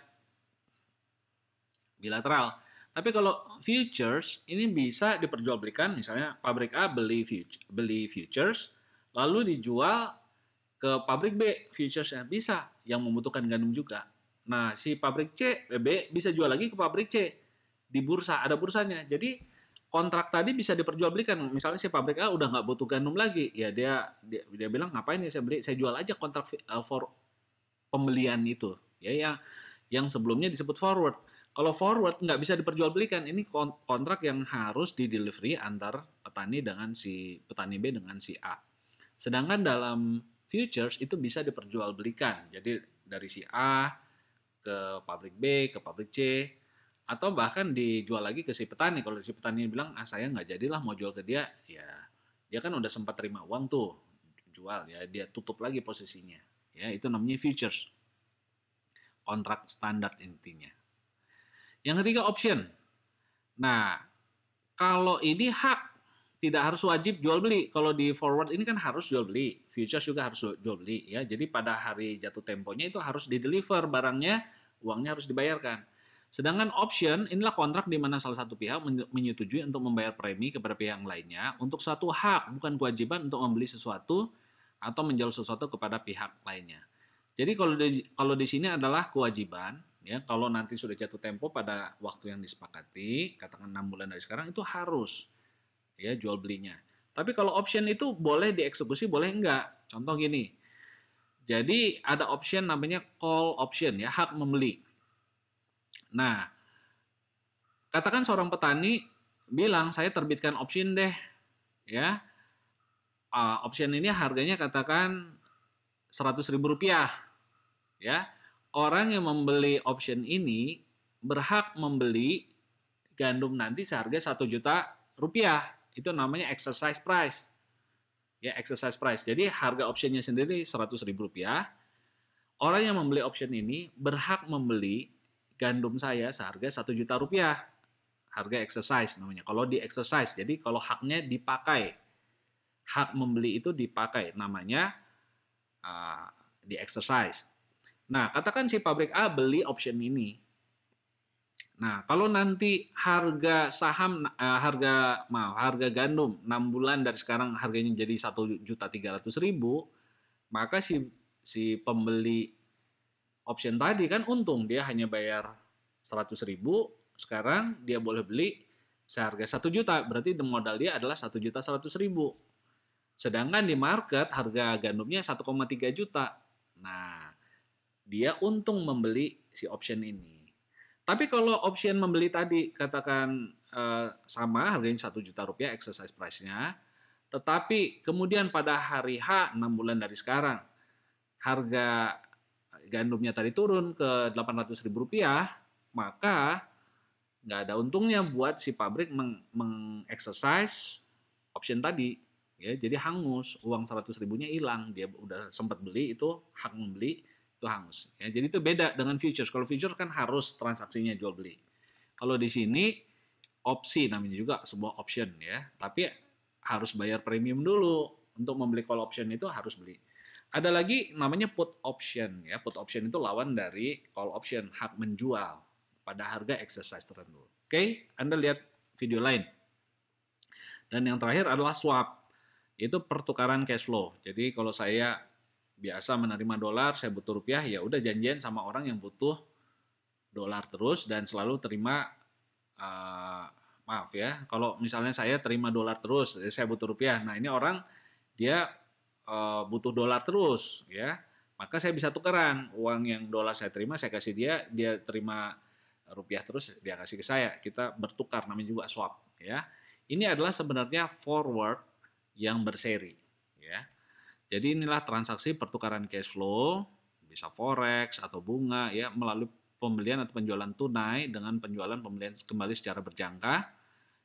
bilateral. Tapi kalau futures ini bisa diperjualbelikan, misalnya pabrik A beli futures, lalu dijual ke pabrik B futuresnya bisa, yang membutuhkan gandum juga. Nah, si pabrik B bisa jual lagi ke pabrik C di bursa, ada bursanya. Jadi kontrak tadi bisa diperjualbelikan. Misalnya si pabrik A udah nggak butuh gandum lagi, ya dia bilang ngapain ya saya beli, saya jual aja kontrak for pembelian itu, ya yang sebelumnya disebut forward. Kalau forward nggak bisa diperjualbelikan, ini kontrak yang harus didelivery antar petani dengan si petani B dengan si A. Sedangkan dalam futures itu bisa diperjualbelikan. Jadi dari si A ke pabrik B, ke pabrik C, atau bahkan dijual lagi ke si petani. Kalau si petani bilang, saya nggak jadilah mau jual ke dia, ya dia kan udah sempat terima uang tuh, jual ya, dia tutup lagi posisinya. Ya, itu namanya futures. Kontrak standar intinya. Yang ketiga option. Nah, kalau ini hak, tidak harus wajib jual beli. Kalau di forward ini kan harus jual beli, futures juga harus jual beli ya. Jadi pada hari jatuh temponya itu harus di-deliver barangnya, uangnya harus dibayarkan. Sedangkan option inilah kontrak di mana salah satu pihak menyetujui untuk membayar premi kepada pihak lainnya untuk satu hak, bukan kewajiban untuk membeli sesuatu atau menjual sesuatu kepada pihak lainnya. Jadi kalau di sini adalah kewajiban, ya, kalau nanti sudah jatuh tempo pada waktu yang disepakati, katakan 6 bulan dari sekarang, itu harus ya jual belinya. Tapi kalau option itu boleh dieksekusi, boleh enggak. Contoh gini, jadi ada option namanya call option ya, hak membeli. Nah, katakan seorang petani bilang saya terbitkan option deh, ya. Option ini harganya katakan 100.000 rupiah, ya. Orang yang membeli option ini berhak membeli gandum nanti seharga 1 juta rupiah. Itu namanya exercise price. Ya, exercise price. Jadi harga optionnya sendiri 100.000 rupiah. Orang yang membeli option ini berhak membeli gandum saya seharga 1 juta rupiah. Harga exercise namanya. Kalau di exercise, jadi kalau haknya dipakai. Hak membeli itu dipakai. Namanya di exercise. Nah, katakan si pabrik A beli option ini. Nah, kalau nanti harga harga gandum 6 bulan dari sekarang harganya jadi 1.300.000, maka si pembeli option tadi kan untung, dia hanya bayar 100.000, sekarang dia boleh beli seharga 1 juta, berarti modal dia adalah 1.100.000. Sedangkan di market harga gandumnya 1,3 juta. Nah, dia untung membeli si option ini. Tapi kalau option membeli tadi katakan sama harganya 1 juta rupiah exercise price-nya, tetapi kemudian pada hari H 6 bulan dari sekarang harga gandumnya tadi turun ke 800.000 rupiah, maka nggak ada untungnya buat si pabrik mengexercise option tadi. Ya, jadi hangus, uang 100.000-nya hilang, dia udah sempat beli itu, hak membeli itu hangus. Ya, jadi itu beda dengan futures. Kalau futures kan harus transaksinya jual beli. Kalau di sini opsi namanya juga sebuah option ya, tapi harus bayar premium dulu untuk membeli call option itu harus beli. Ada lagi namanya put option ya. Put option itu lawan dari call option, hak menjual pada harga exercise tertentu. Oke, Anda lihat video lain. Dan yang terakhir adalah swap. Itu pertukaran cash flow. Jadi kalau saya biasa menerima dolar, saya butuh rupiah, ya udah janjian sama orang yang butuh dolar terus dan selalu terima maaf ya, kalau misalnya saya terima dolar terus, saya butuh rupiah. Nah, ini orang dia butuh dolar terus ya. maka saya bisa tukeran uang yang dolar saya terima, saya kasih dia, dia terima rupiah terus dia kasih ke saya. Kita bertukar, namanya juga swap, ya. Ini adalah sebenarnya forward yang berseri, ya. Jadi inilah transaksi pertukaran cash flow, bisa forex atau bunga, ya, melalui pembelian atau penjualan tunai dengan penjualan pembelian kembali secara berjangka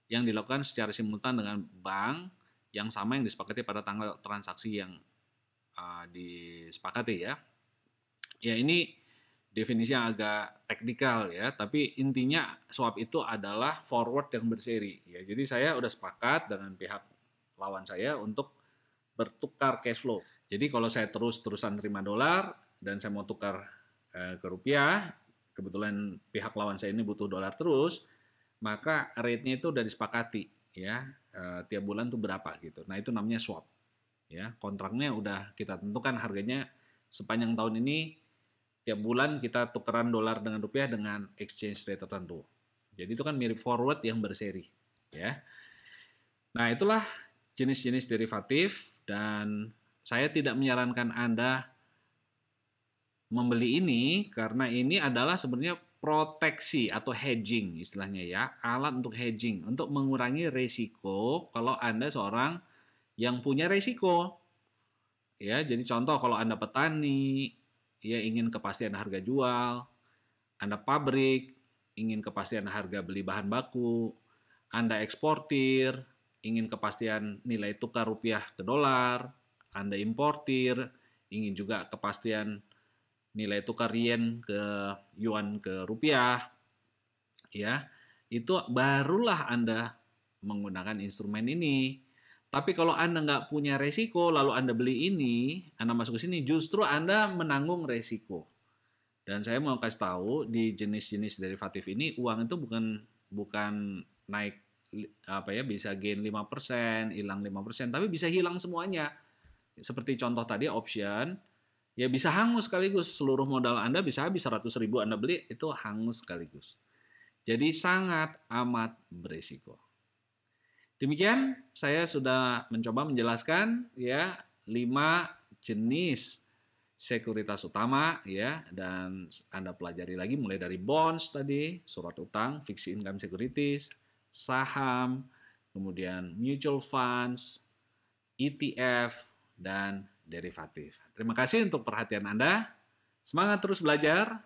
yang dilakukan secara simultan dengan bank yang sama yang disepakati pada tanggal transaksi yang disepakati, ya. Ya, ini definisi yang agak teknikal, ya, tapi intinya swap itu adalah forward yang berseri, ya. Jadi saya udah sepakat dengan pihak lawan saya untuk bertukar cash flow. Jadi kalau saya terus-terusan terima dolar dan saya mau tukar ke rupiah, kebetulan pihak lawan saya ini butuh dolar terus, maka rate-nya itu udah disepakati, ya, tiap bulan tuh berapa gitu. Nah, itu namanya swap, ya. Kontraknya udah kita tentukan harganya sepanjang tahun ini, tiap bulan kita tukeran dolar dengan rupiah dengan exchange rate tertentu. Jadi itu kan mirip forward yang berseri, ya. Nah, itulah jenis-jenis derivatif, dan saya tidak menyarankan Anda membeli ini karena ini adalah sebenarnya proteksi atau hedging istilahnya, ya, alat untuk hedging, untuk mengurangi resiko kalau Anda seorang yang punya resiko, ya. Jadi contoh, kalau Anda petani, ya, ingin kepastian harga jual, Anda pabrik, ingin kepastian harga beli bahan baku, Anda eksportir, ingin kepastian nilai tukar rupiah ke dolar, Anda importir, ingin juga kepastian nilai tukar yen ke yuan ke rupiah, ya, itu barulah Anda menggunakan instrumen ini. Tapi kalau Anda nggak punya resiko, lalu Anda beli ini, Anda masuk ke sini, justru Anda menanggung resiko. Dan saya mau kasih tahu, di jenis-jenis derivatif ini, uang itu bukan naik, bisa gain 5%, hilang 5%, tapi bisa hilang semuanya. Seperti contoh tadi option, ya bisa hangus sekaligus, seluruh modal Anda bisa habis, 100.000 Anda beli, itu hangus sekaligus. Jadi sangat amat berisiko. Demikian saya sudah mencoba menjelaskan, ya, 5 jenis sekuritas utama, ya, dan Anda pelajari lagi mulai dari bonds tadi, surat utang, fixed income securities, saham, kemudian mutual funds, ETF, dan derivatif. Terima kasih untuk perhatian Anda. Semangat terus belajar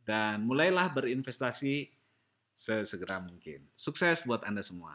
dan mulailah berinvestasi sesegera mungkin. Sukses buat Anda semua.